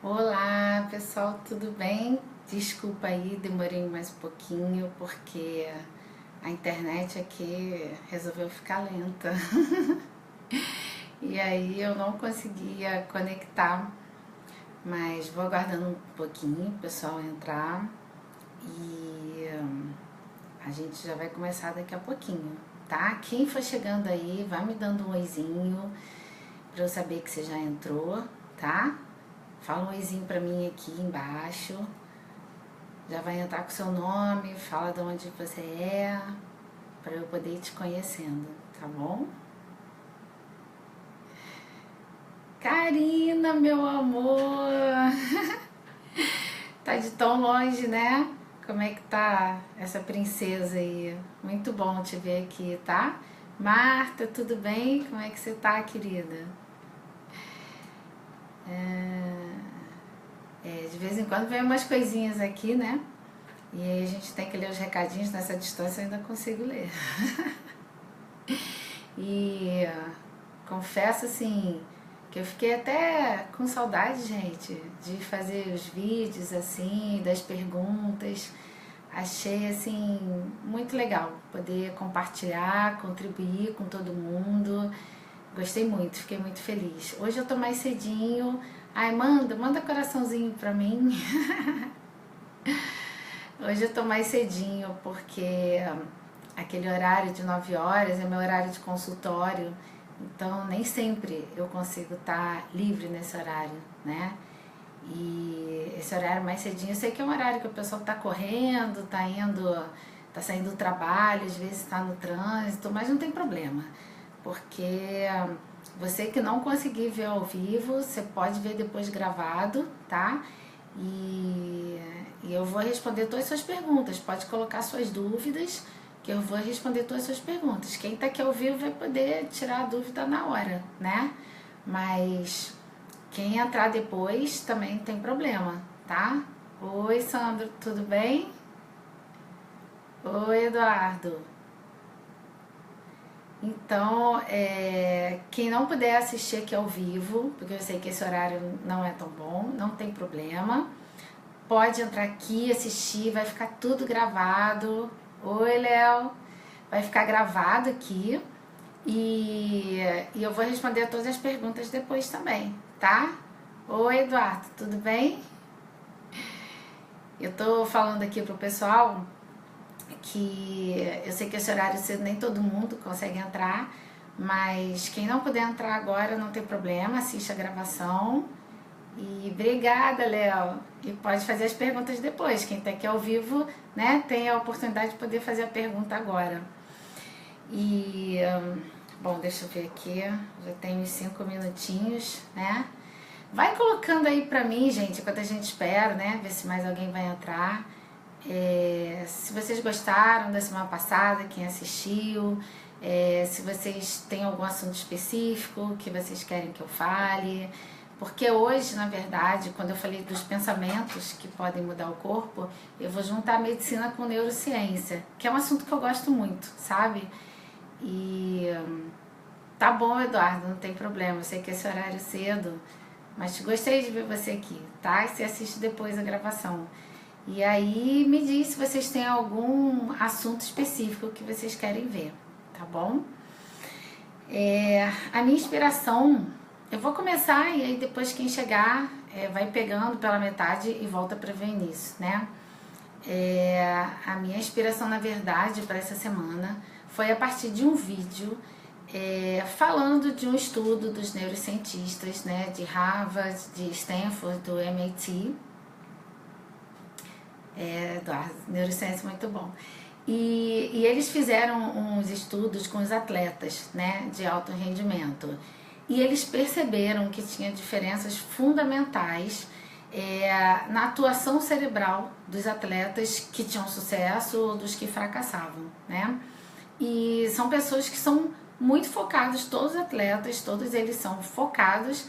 Olá pessoal, tudo bem? Desculpa aí, demorei mais um pouquinho porque a internet aqui resolveu ficar lenta e aí eu não conseguia conectar, mas vou aguardando um pouquinho o pessoal entrar e a gente já vai começar daqui a pouquinho, tá? Quem for chegando aí, vai me dando um oizinho pra eu saber que você já entrou, tá? Fala um oizinho pra mim aqui embaixo. Já vai entrar com seu nome, fala de onde você é, pra eu poder ir te conhecendo, tá bom? Karina, meu amor! Tá de tão longe, né? Como é que tá essa princesa aí? Muito bom te ver aqui, tá? Marta, tudo bem? Como é que você tá, querida? De vez em quando vem umas coisinhas aqui, né? E aí a gente tem que ler os recadinhos nessa distância, eu ainda consigo ler. E confesso assim que eu fiquei até com saudade, gente, de fazer os vídeos assim, das perguntas. Achei assim muito legal poder compartilhar, contribuir com todo mundo. Gostei muito, fiquei muito feliz. Hoje eu tô mais cedinho. Ai, manda coraçãozinho pra mim. Hoje eu tô mais cedinho porque aquele horário de 9 horas é meu horário de consultório, então nem sempre eu consigo estar livre nesse horário, né? E esse horário mais cedinho, eu sei que é um horário que o pessoal tá correndo, tá indo, tá saindo do trabalho, às vezes tá no trânsito, mas não tem problema, porque você que não conseguir ver ao vivo, você pode ver depois gravado, tá? E, e eu vou responder todas as suas perguntas. Pode colocar suas dúvidas, que eu vou responder todas as suas perguntas. Quem tá aqui ao vivo vai poder tirar a dúvida na hora, né? Mas quem entrar depois também não tem problema, tá? Oi, Sandro, tudo bem? Oi, Eduardo. Então, quem não puder assistir aqui ao vivo, porque eu sei que esse horário não é tão bom, não tem problema. Pode entrar aqui, assistir, vai ficar tudo gravado. Oi, Léo. Vai ficar gravado aqui e eu vou responder todas as perguntas depois também, tá? Oi, Eduardo, tudo bem? Eu tô falando aqui pro pessoal que eu sei que esse horário cedo nem todo mundo consegue entrar, mas quem não puder entrar agora não tem problema, assiste a gravação. E obrigada, Léo. E pode fazer as perguntas depois. Quem está aqui ao vivo, né, tem a oportunidade de poder fazer a pergunta agora. E, bom, deixa eu ver aqui. Já tem uns 5 minutinhos, né? Vai colocando aí pra mim, gente, enquanto a gente espera, né? Ver se mais alguém vai entrar. Se vocês gostaram da semana passada, quem assistiu, se vocês têm algum assunto específico que vocês querem que eu fale. Porque hoje, na verdade, quando eu falei dos pensamentos que podem mudar o corpo, eu vou juntar a medicina com neurociência, que é um assunto que eu gosto muito, sabe? E tá bom, Eduardo, não tem problema, eu sei que esse horário é cedo, mas gostei de ver você aqui, tá? E você assiste depois a gravação. E aí me diz se vocês têm algum assunto específico que vocês querem ver, tá bom? A minha inspiração, eu vou começar e aí depois quem chegar vai pegando pela metade e volta para ver o início, né? A minha inspiração, na verdade, para essa semana foi a partir de um vídeo falando de um estudo dos neurocientistas, né, de Harvard, de Stanford, do MIT. Eduardo, neurociência muito bom. E eles fizeram uns estudos com os atletas, né, de alto rendimento. E eles perceberam que tinha diferenças fundamentais na atuação cerebral dos atletas que tinham sucesso ou dos que fracassavam, né? E são pessoas que são muito focados, todos os atletas, todos eles são focados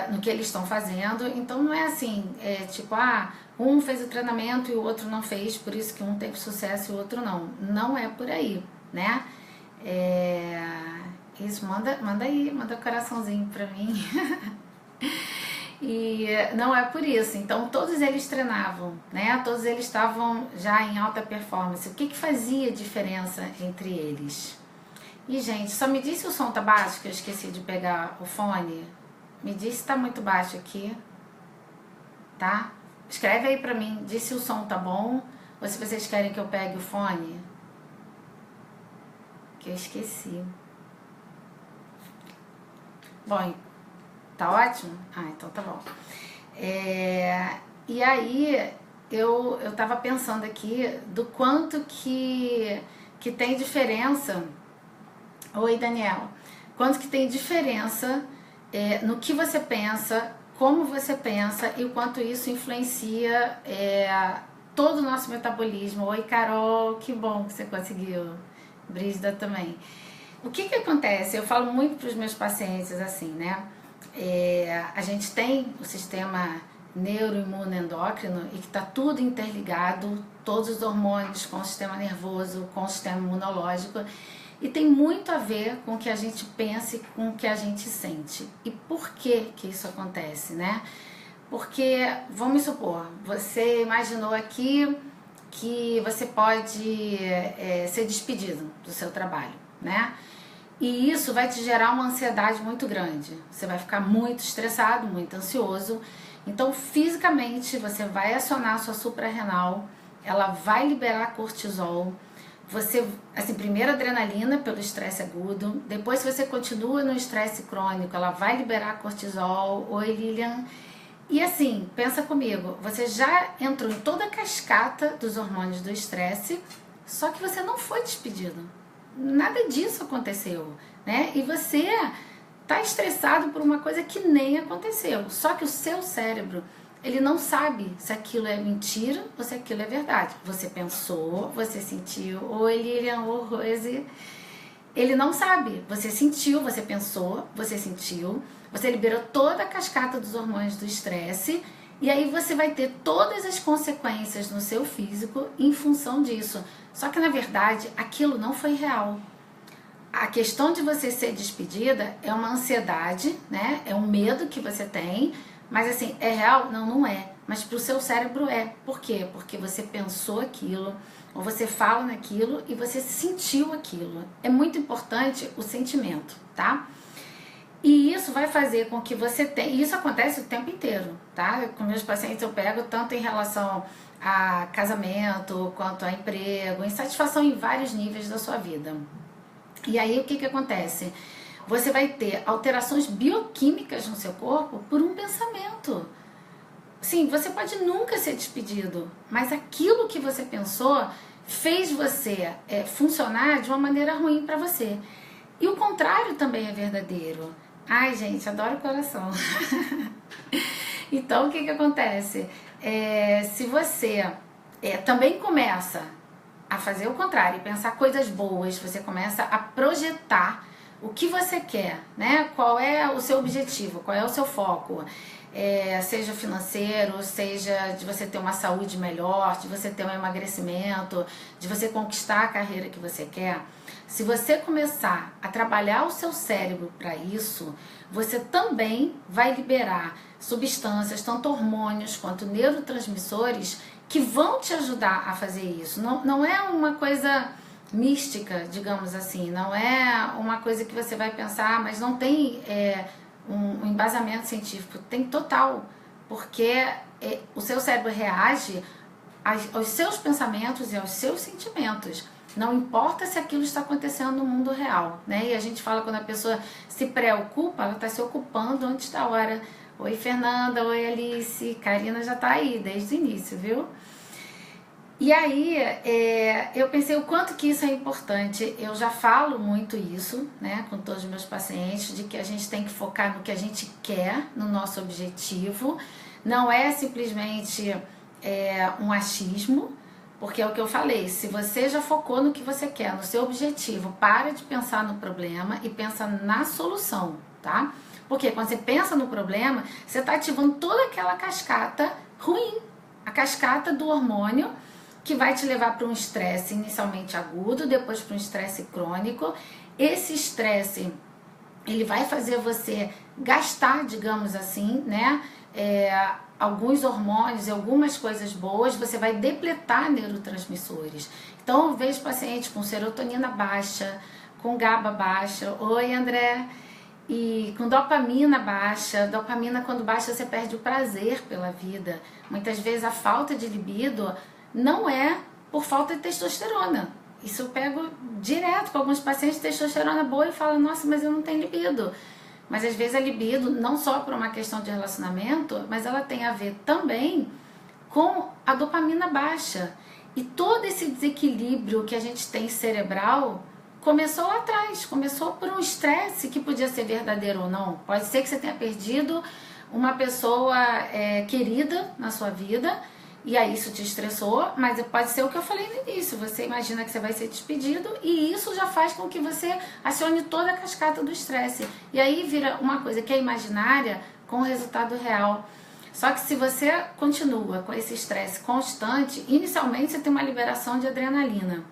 no que eles estão fazendo. Então não é assim, tipo, um fez o treinamento e o outro não fez, por isso que um teve sucesso e o outro não. Não é por aí, né? Isso, manda aí, manda coraçãozinho pra mim. E não é por isso. Então todos eles treinavam, né? Todos eles estavam já em alta performance. O que fazia diferença entre eles? E gente, só me diz se o som tá baixo, que eu esqueci de pegar o fone. Me diz se tá muito baixo aqui, tá? Escreve aí pra mim, diz se o som tá bom ou se vocês querem que eu pegue o fone. Que eu esqueci. Bom, tá ótimo? Ah, então tá bom. E aí, eu tava pensando aqui do quanto que tem diferença. Oi, Daniel. Quanto que tem diferença no que você pensa, como você pensa e o quanto isso influencia todo o nosso metabolismo. Oi, Carol, que bom que você conseguiu. Brígida também. O que acontece? Eu falo muito para os meus pacientes assim, né? A gente tem o sistema neuroimunoendócrino e que está tudo interligado, todos os hormônios com o sistema nervoso, com o sistema imunológico, e tem muito a ver com o que a gente pensa e com o que a gente sente. E por que isso acontece, né? Porque, vamos supor, você imaginou aqui que você pode ser despedido do seu trabalho, né? E isso vai te gerar uma ansiedade muito grande. Você vai ficar muito estressado, muito ansioso. Então, fisicamente, você vai acionar a sua suprarrenal, ela vai liberar cortisol. Você, assim, primeiro adrenalina pelo estresse agudo, depois se você continua no estresse crônico, ela vai liberar cortisol. Oi, Lilian. E assim, pensa comigo, você já entrou em toda a cascata dos hormônios do estresse, só que você não foi despedido. Nada disso aconteceu, né? E você tá estressado por uma coisa que nem aconteceu. Só que o seu cérebro, ele não sabe se aquilo é mentira ou se aquilo é verdade. Você pensou, você sentiu, oi Lilian, oi Rose. Ele não sabe. Você sentiu, você pensou, você sentiu, você liberou toda a cascata dos hormônios do estresse e aí você vai ter todas as consequências no seu físico em função disso. Só que na verdade aquilo não foi real. A questão de você ser despedida é uma ansiedade, né? É um medo que você tem, mas assim, é real? Não, não é. Mas pro seu cérebro é. Por quê? Porque você pensou aquilo, ou você fala naquilo e você sentiu aquilo. É muito importante o sentimento, tá? E isso vai fazer com que você tenha... E isso acontece o tempo inteiro, tá? Com meus pacientes eu pego tanto em relação a casamento, quanto a emprego, insatisfação em vários níveis da sua vida. E aí o que acontece? Você vai ter alterações bioquímicas no seu corpo por um pensamento. Sim, você pode nunca ser despedido, mas aquilo que você pensou fez você funcionar de uma maneira ruim para você. E o contrário também é verdadeiro. Ai, gente, adoro o coração. Então, o que acontece? Se você também começa a fazer o contrário, pensar coisas boas, você começa a projetar o que você quer, né? Qual é o seu objetivo, qual é o seu foco, seja financeiro, seja de você ter uma saúde melhor, de você ter um emagrecimento, de você conquistar a carreira que você quer. Se você começar a trabalhar o seu cérebro para isso, você também vai liberar substâncias, tanto hormônios quanto neurotransmissores, que vão te ajudar a fazer isso. Não é uma coisa mística, digamos assim, não é uma coisa que você vai pensar, mas não tem um embasamento científico, tem total, porque o seu cérebro reage aos seus pensamentos e aos seus sentimentos. Não importa se aquilo está acontecendo no mundo real, né? E a gente fala quando a pessoa se preocupa, ela está se ocupando antes da hora. Oi, Fernanda, oi, Alice, Karina já está aí desde o início, viu? E aí, eu pensei o quanto que isso é importante. Eu já falo muito isso, né, com todos os meus pacientes, de que a gente tem que focar no que a gente quer, no nosso objetivo. Não é simplesmente um achismo, porque é o que eu falei, se você já focou no que você quer, no seu objetivo, para de pensar no problema e pensa na solução, tá? Porque quando você pensa no problema, você está ativando toda aquela cascata ruim, a cascata do hormônio, que vai te levar para um estresse inicialmente agudo, depois para um estresse crônico. Esse estresse ele vai fazer você gastar, digamos assim, né, alguns hormônios e algumas coisas boas, você vai depletar neurotransmissores. Então eu vejo pacientes com serotonina baixa, com GABA baixa, oi André, e com dopamina baixa. Dopamina, quando baixa, você perde o prazer pela vida. Muitas vezes a falta de libido não é por falta de testosterona. Isso eu pego direto com alguns pacientes de testosterona boa e falo, nossa, mas eu não tenho libido. Mas às vezes a libido, não só por uma questão de relacionamento, mas ela tem a ver também com a dopamina baixa. E todo esse desequilíbrio que a gente tem cerebral começou lá atrás, começou por um estresse que podia ser verdadeiro ou não. Pode ser que você tenha perdido uma pessoa querida na sua vida, e aí isso te estressou, mas pode ser o que eu falei no início, você imagina que você vai ser despedido e isso já faz com que você acione toda a cascata do estresse. E aí vira uma coisa que é imaginária com resultado real. Só que se você continua com esse estresse constante, inicialmente você tem uma liberação de adrenalina.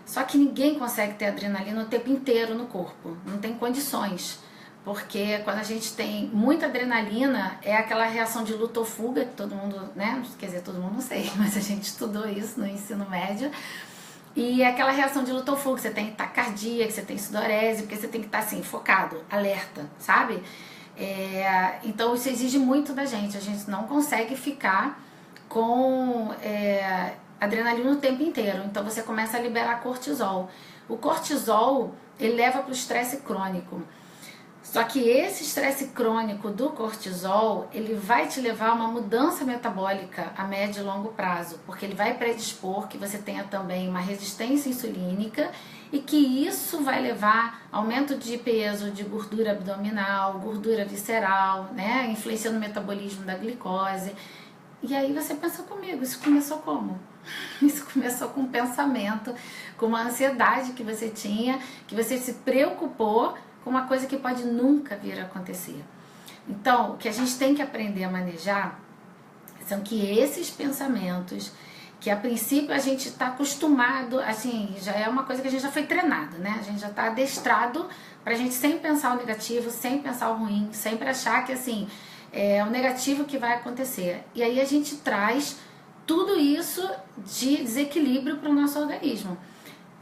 Só que ninguém consegue ter adrenalina o tempo inteiro no corpo, não tem condições. Porque quando a gente tem muita adrenalina, é aquela reação de luta ou fuga, que todo mundo, né? Quer dizer, todo mundo não sei, mas a gente estudou isso no ensino médio. E é aquela reação de luta ou fuga, que você tem taquicardia, que você tem sudorese, porque você tem que estar assim, focado, alerta, sabe? Então isso exige muito da gente, a gente não consegue ficar com adrenalina o tempo inteiro. Então você começa a liberar cortisol. O cortisol, ele leva para o estresse crônico. Só que esse estresse crônico do cortisol, ele vai te levar a uma mudança metabólica a médio e longo prazo, porque ele vai predispor que você tenha também uma resistência insulínica e que isso vai levar a aumento de peso, de gordura abdominal, gordura visceral, né, influenciando o metabolismo da glicose. E aí você pensa comigo, isso começou como? Isso começou com um pensamento, com uma ansiedade que você tinha, que você se preocupou com uma coisa que pode nunca vir a acontecer. Então, o que a gente tem que aprender a manejar são que esses pensamentos, que a princípio a gente está acostumado, assim, já é uma coisa que a gente já foi treinado, né? A gente já está adestrado para a gente sempre pensar o negativo, sempre pensar o ruim, sempre achar que, assim, é o negativo que vai acontecer. E aí a gente traz tudo isso de desequilíbrio para o nosso organismo.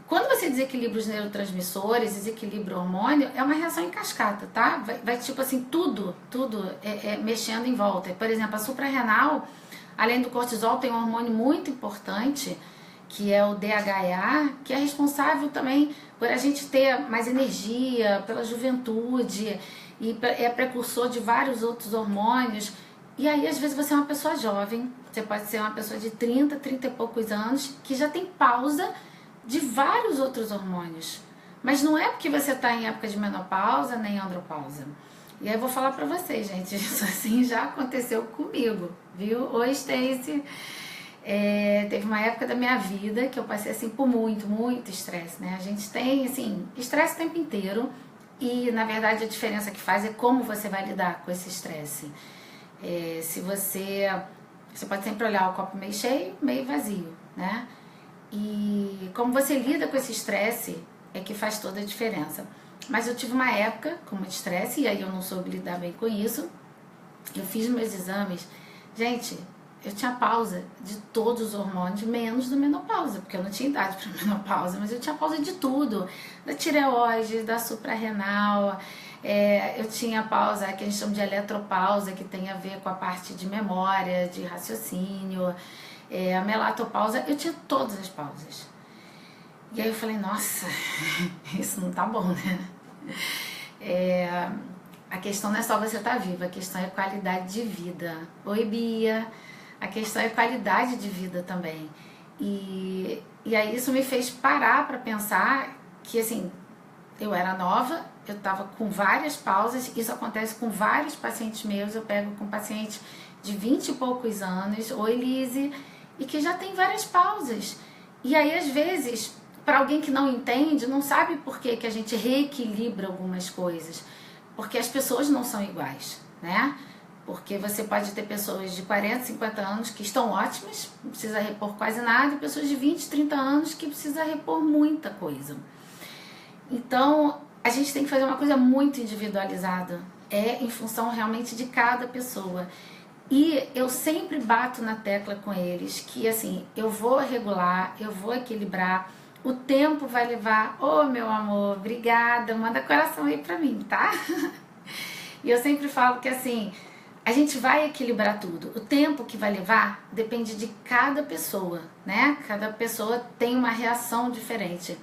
Quando você desequilibra os neurotransmissores, desequilibra o hormônio, é uma reação em cascata, tá? Vai tipo assim, tudo mexendo em volta. Por exemplo, a suprarrenal, além do cortisol, tem um hormônio muito importante, que é o DHEA, que é responsável também por a gente ter mais energia, pela juventude, e é precursor de vários outros hormônios. E aí, às vezes, você é uma pessoa jovem, você pode ser uma pessoa de 30 e poucos anos, que já tem pausa de vários outros hormônios. Mas não é porque você está em época de menopausa nem andropausa. E aí eu vou falar pra vocês, gente, isso assim já aconteceu comigo, viu? Oi, Stacy. Teve uma época da minha vida que eu passei assim por muito estresse, né? A gente tem, assim, estresse o tempo inteiro e, na verdade, a diferença que faz é como você vai lidar com esse estresse. Se você pode sempre olhar o copo meio cheio, meio vazio, né? E como você lida com esse estresse é que faz toda a diferença. Mas eu tive uma época com muito estresse e aí eu não soube lidar bem com isso. Eu fiz meus exames. Gente, eu tinha pausa de todos os hormônios, menos do menopausa, porque eu não tinha idade para menopausa, mas eu tinha pausa de tudo. Da tireoide, da suprarrenal, eu tinha pausa que a gente chama de eletropausa, que tem a ver com a parte de memória, de raciocínio. A melatopausa, eu tinha todas as pausas. E aí eu falei, nossa, isso não tá bom, né? A questão não é só você estar viva, a questão é qualidade de vida. Oi, Bia. A questão é qualidade de vida também. E aí isso me fez parar para pensar que, assim, eu era nova, eu estava com várias pausas, isso acontece com vários pacientes meus, eu pego com pacientes de 20 e poucos anos, oi, Lise, e que já tem várias pausas. E aí, às vezes, para alguém que não entende, não sabe por que a gente reequilibra algumas coisas. Porque as pessoas não são iguais, né? Porque você pode ter pessoas de 40, 50 anos que estão ótimas, não precisa repor quase nada, e pessoas de 20, 30 anos que precisa repor muita coisa. Então, a gente tem que fazer uma coisa muito individualizada, em função realmente de cada pessoa. E eu sempre bato na tecla com eles que assim, eu vou regular, eu vou equilibrar, o tempo vai levar. Ô, meu amor, obrigada, manda coração aí pra mim, tá? E eu sempre falo que assim, a gente vai equilibrar tudo. O tempo que vai levar depende de cada pessoa, né? Cada pessoa tem uma reação diferente.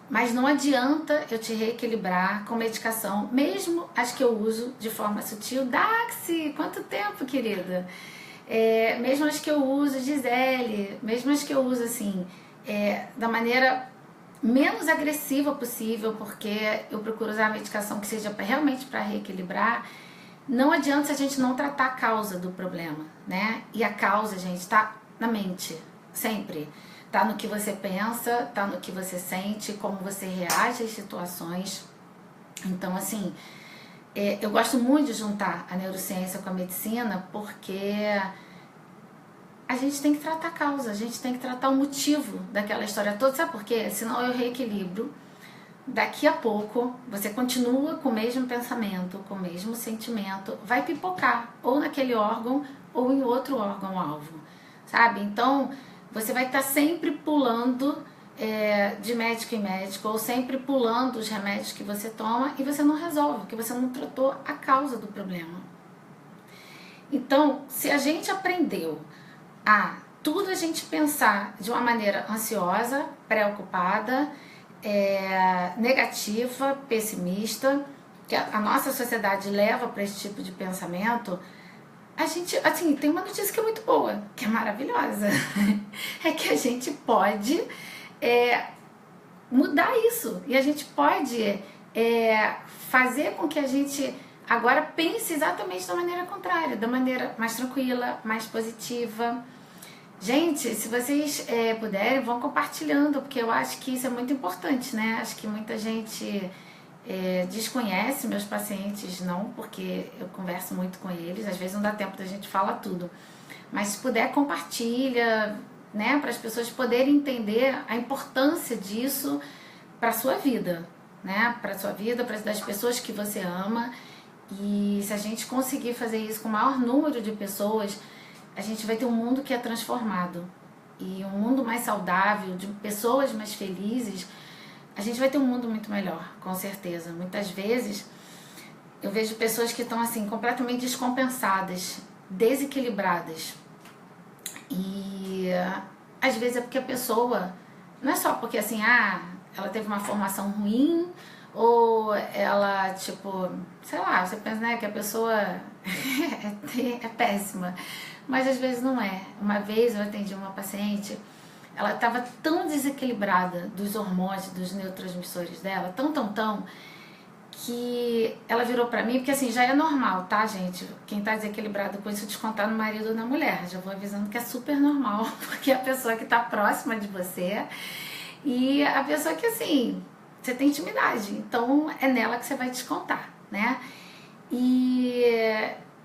Mas não adianta eu te reequilibrar com medicação, mesmo as que eu uso de forma sutil. Daxi, quanto tempo, querida? Mesmo as que eu uso, Gisele, mesmo as que eu uso assim, da maneira menos agressiva possível, porque eu procuro usar a medicação que seja realmente para reequilibrar. Não adianta se a gente não tratar a causa do problema, né? E a causa, gente, tá na mente, sempre. Tá no que você pensa, tá no que você sente, como você reage às situações. Então, assim, eu gosto muito de juntar a neurociência com a medicina, porque a gente tem que tratar a causa, a gente tem que tratar o motivo daquela história toda. Sabe por quê? Senão eu reequilibro. Daqui a pouco, você continua com o mesmo pensamento, com o mesmo sentimento, vai pipocar, ou naquele órgão, ou em outro órgão-alvo, sabe? Então, você vai estar sempre pulando de médico em médico, ou sempre pulando os remédios que você toma, e você não resolve, porque você não tratou a causa do problema. Então, se a gente aprendeu a tudo a gente pensar de uma maneira ansiosa, preocupada, negativa, pessimista, que a nossa sociedade leva para esse tipo de pensamento, a gente, assim, tem uma notícia que é muito boa, que é maravilhosa, é que a gente pode mudar isso, e a gente pode fazer com que a gente agora pense exatamente da maneira contrária, da maneira mais tranquila, mais positiva. Gente, se vocês puderem, vão compartilhando, porque eu acho que isso é muito importante, né? Acho que muita gente desconhece meus pacientes, não, porque eu converso muito com eles, às vezes não dá tempo da gente falar tudo. Mas se puder, compartilha, né? Para as pessoas poderem entender a importância disso para a sua vida, né? Para a sua vida, para das pessoas que você ama. E se a gente conseguir fazer isso com o maior número de pessoas, a gente vai ter um mundo que é transformado, e um mundo mais saudável, de pessoas mais felizes. A gente vai ter um mundo muito melhor, com certeza. Muitas vezes eu vejo pessoas que estão assim completamente descompensadas, desequilibradas, e às vezes é porque a pessoa, não é só porque assim, ela teve uma formação ruim, ou ela, tipo, sei lá, você pensa, né, que a pessoa é péssima. Mas às vezes não é. Uma vez eu atendi uma paciente, ela estava tão desequilibrada dos hormônios, dos neurotransmissores dela, tão, que ela virou pra mim, porque assim, já é normal, tá, gente? Quem tá desequilibrado com isso, descontar no marido ou na mulher. Já vou avisando que é super normal, porque é a pessoa que tá próxima de você e a pessoa que, assim, você tem intimidade. Então, é nela que você vai descontar, né?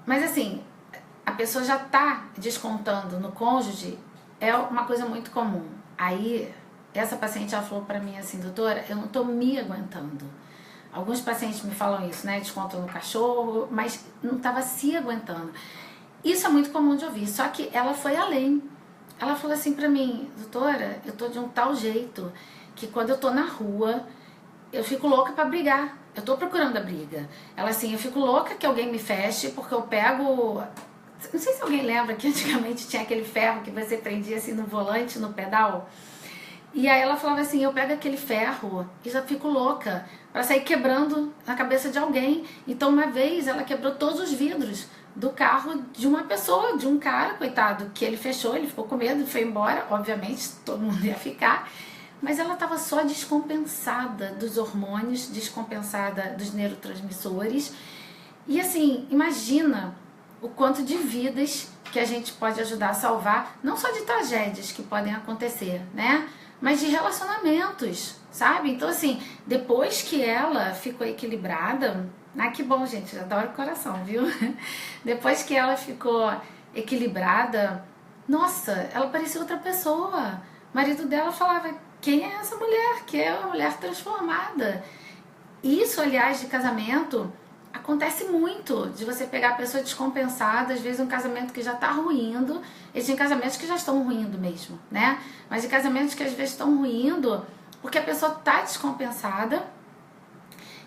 Mas assim, a pessoa já tá descontando no cônjuge, é uma coisa muito comum. Aí, essa paciente, ela falou pra mim assim, doutora, eu não tô me aguentando. Alguns pacientes me falam isso, né, descontam no cachorro, mas não tava se aguentando. Isso é muito comum de ouvir, só que ela foi além. Ela falou assim pra mim, doutora, eu tô de um tal jeito que quando eu tô na rua, eu fico louca pra brigar. Eu tô procurando a briga. Ela assim, eu fico louca que alguém me feche, porque eu pego... Não sei se alguém lembra que antigamente tinha aquele ferro que você prendia assim no volante, no pedal. E aí ela falava assim, eu pego aquele ferro e já fico louca pra sair quebrando na cabeça de alguém. Então uma vez ela quebrou todos os vidros do carro de uma pessoa, de um cara, coitado, que ele fechou, ele ficou com medo, foi embora, obviamente todo mundo ia ficar. Mas ela estava só descompensada dos hormônios, descompensada dos neurotransmissores. E assim, imagina o quanto de vidas que a gente pode ajudar a salvar, não só de tragédias que podem acontecer, né? Mas de relacionamentos, sabe? Então assim, depois que ela ficou equilibrada, que bom, gente, já adoro o coração, viu? Depois que ela ficou equilibrada, nossa, ela parecia outra pessoa. O marido dela falava, quem é essa mulher? Que é uma mulher transformada. Isso, aliás, de casamento, acontece muito, de você pegar a pessoa descompensada, às vezes um casamento que já tá ruindo, existem casamentos que já estão ruindo mesmo, né? Mas de casamentos que às vezes estão ruindo porque a pessoa tá descompensada,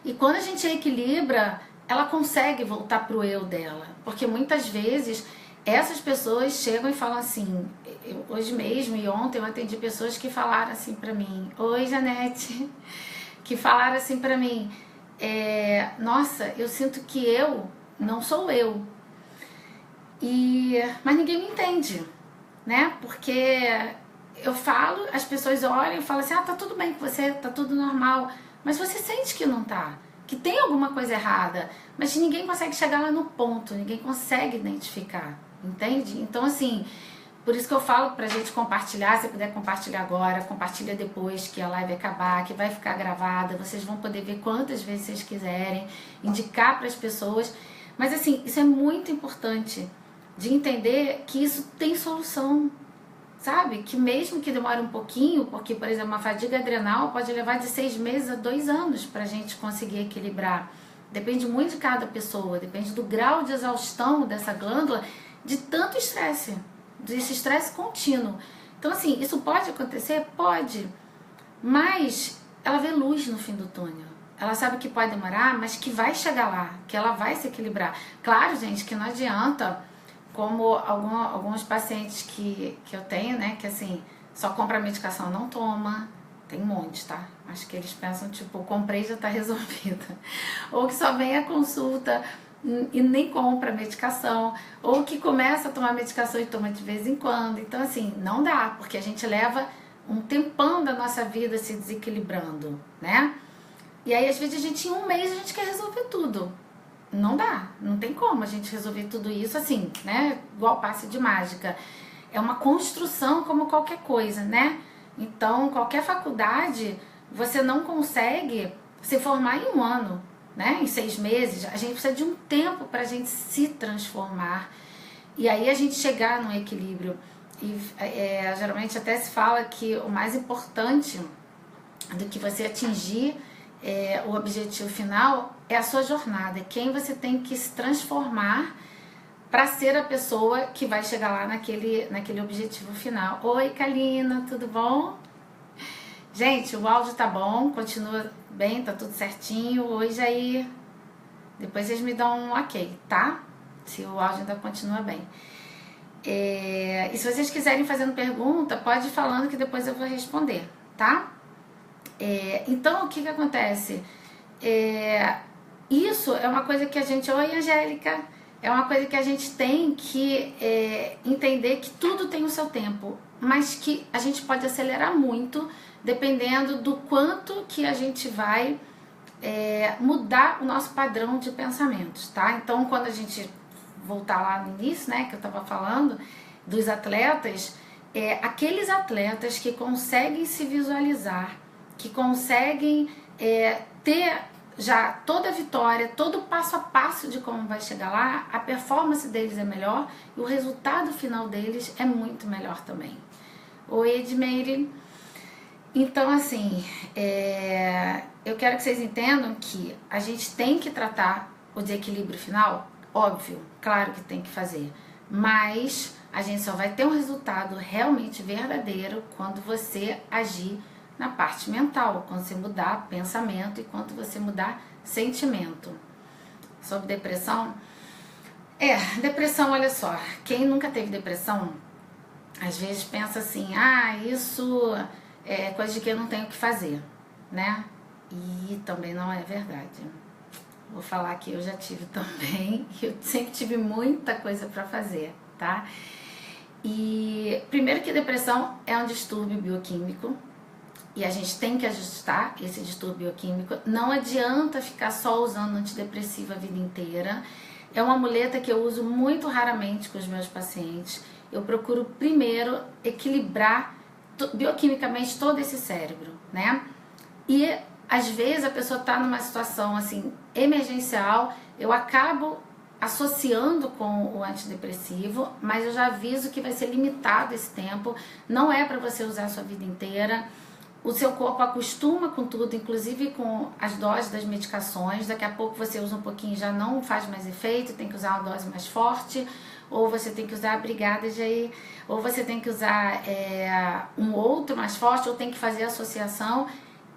e quando a gente equilibra, ela consegue voltar pro eu dela, porque muitas vezes essas pessoas chegam e falam assim, hoje mesmo e ontem eu atendi pessoas que falaram assim pra mim, oi Janete, que falaram assim pra mim, nossa, eu sinto que eu não sou eu, mas ninguém me entende, né? Porque eu falo, as pessoas olham e falam assim, tá tudo bem com você, tá tudo normal, mas você sente que não tá, que tem alguma coisa errada, mas ninguém consegue chegar lá no ponto, ninguém consegue identificar, entende? Então assim, por isso que eu falo pra gente compartilhar, se puder compartilhar agora, compartilha depois que a live acabar, que vai ficar gravada, vocês vão poder ver quantas vezes vocês quiserem, indicar para as pessoas, mas assim, isso é muito importante, de entender que isso tem solução, sabe? Que mesmo que demore um pouquinho, porque, por exemplo, uma fadiga adrenal pode levar de 6 meses a 2 anos pra gente conseguir equilibrar. Depende muito de cada pessoa, depende do grau de exaustão dessa glândula, de tanto estresse, desse estresse contínuo. Então, assim, isso pode acontecer? Pode, mas ela vê luz no fim do túnel. Ela sabe que pode demorar, mas que vai chegar lá, que ela vai se equilibrar. Claro, gente, que não adianta, como alguns pacientes que eu tenho, né, que assim, só compra a medicação, não toma, tem um monte, tá? Acho que eles pensam, tipo, comprei, já tá resolvida. Ou que só vem a consulta e nem compra a medicação, ou que começa a tomar medicação e toma de vez em quando. Então, assim, não dá, porque a gente leva um tempão da nossa vida se desequilibrando, né? E aí, às vezes, em um mês a gente quer resolver tudo. Não dá, não tem como a gente resolver tudo isso assim, né? Igual passe de mágica. É uma construção como qualquer coisa, né? Então, qualquer faculdade, você não consegue se formar em um ano, né? Em 6 meses. A gente precisa de um tempo para a gente se transformar. E aí a gente chegar num equilíbrio. E geralmente até se fala que o mais importante do que você atingir o objetivo final é a sua jornada, é quem você tem que se transformar para ser a pessoa que vai chegar lá naquele objetivo final. Oi, Kalina, tudo bom? Gente, o áudio tá bom, continua bem, tá tudo certinho. Oi, Jair. Depois vocês me dão um ok, tá? Se o áudio ainda continua bem. E se vocês quiserem fazendo pergunta, pode ir falando que depois eu vou responder, tá? Então, o que acontece? Isso é uma coisa que a gente... Oi, Angélica! É uma coisa que a gente tem que entender que tudo tem o seu tempo, mas que a gente pode acelerar muito dependendo do quanto que a gente vai mudar o nosso padrão de pensamentos, tá? Então, quando a gente voltar lá no início, né, que eu tava falando dos atletas, aqueles atletas que conseguem se visualizar, que conseguem ter já toda a vitória, todo o passo a passo de como vai chegar lá, a performance deles é melhor e o resultado final deles é muito melhor também. Oi, Edmeire. Então, assim, eu quero que vocês entendam que a gente tem que tratar o desequilíbrio final, óbvio, claro que tem que fazer, mas a gente só vai ter um resultado realmente verdadeiro quando você agir na parte mental, quando você mudar pensamento e quando você mudar sentimento. Sobre depressão, depressão, olha só, quem nunca teve depressão, às vezes pensa assim, isso é coisa de que eu não tenho o que fazer, né? E também não é verdade. Vou falar que eu já tive também, eu sempre tive muita coisa para fazer, tá? E primeiro que depressão é um distúrbio bioquímico, e a gente tem que ajustar esse distúrbio bioquímico. Não adianta ficar só usando antidepressivo a vida inteira. É uma muleta que eu uso muito raramente com os meus pacientes. Eu procuro primeiro equilibrar bioquimicamente todo esse cérebro, né? E às vezes a pessoa está numa situação assim emergencial, eu acabo associando com o antidepressivo, mas eu já aviso que vai ser limitado esse tempo, não é para você usar a sua vida inteira. o seu corpo acostuma com tudo, inclusive com as doses das medicações. Daqui a pouco você usa um pouquinho, já não faz mais efeito, tem que usar uma dose mais forte, ou você tem que usar a brigada de, ou você tem que usar um outro mais forte, ou tem que fazer associação.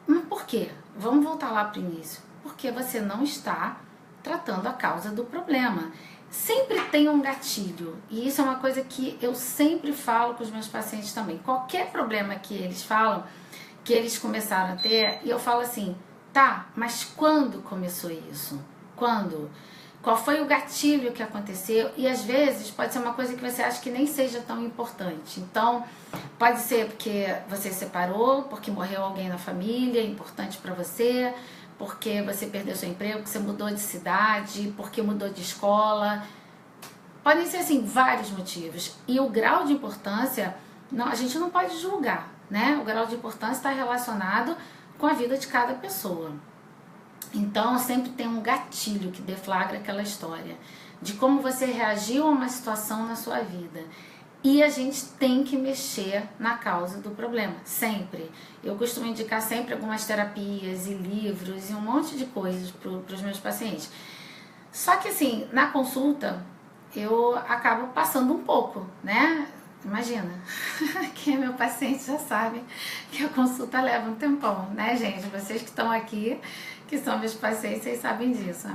Mas por quê? Vamos voltar lá para o início. Porque você não está tratando a causa do problema. Sempre tem um gatilho, e isso é uma coisa que eu sempre falo com os meus pacientes também. Qualquer problema que eles falam, que eles começaram a ter, e eu falo assim, tá, mas quando começou isso? Quando? Qual foi o gatilho que aconteceu? E às vezes pode ser uma coisa que você acha que nem seja tão importante. Então, pode ser porque você se separou, porque morreu alguém na família, importante para você, porque você perdeu seu emprego, porque você mudou de cidade, porque mudou de escola. Podem ser, assim, vários motivos. E o grau de importância, não, a gente não pode julgar, né? O grau de importância está relacionado com a vida de cada pessoa. Então, sempre tem um gatilho que deflagra aquela história, de como você reagiu a uma situação na sua vida. E a gente tem que mexer na causa do problema, sempre. Eu costumo indicar sempre algumas terapias e livros e um monte de coisas para os meus pacientes. Só que assim, na consulta, eu acabo passando um pouco, né? Imagina, quem é meu paciente já sabe que a consulta leva um tempão, né, gente? Vocês que estão aqui, que são meus pacientes, vocês sabem disso.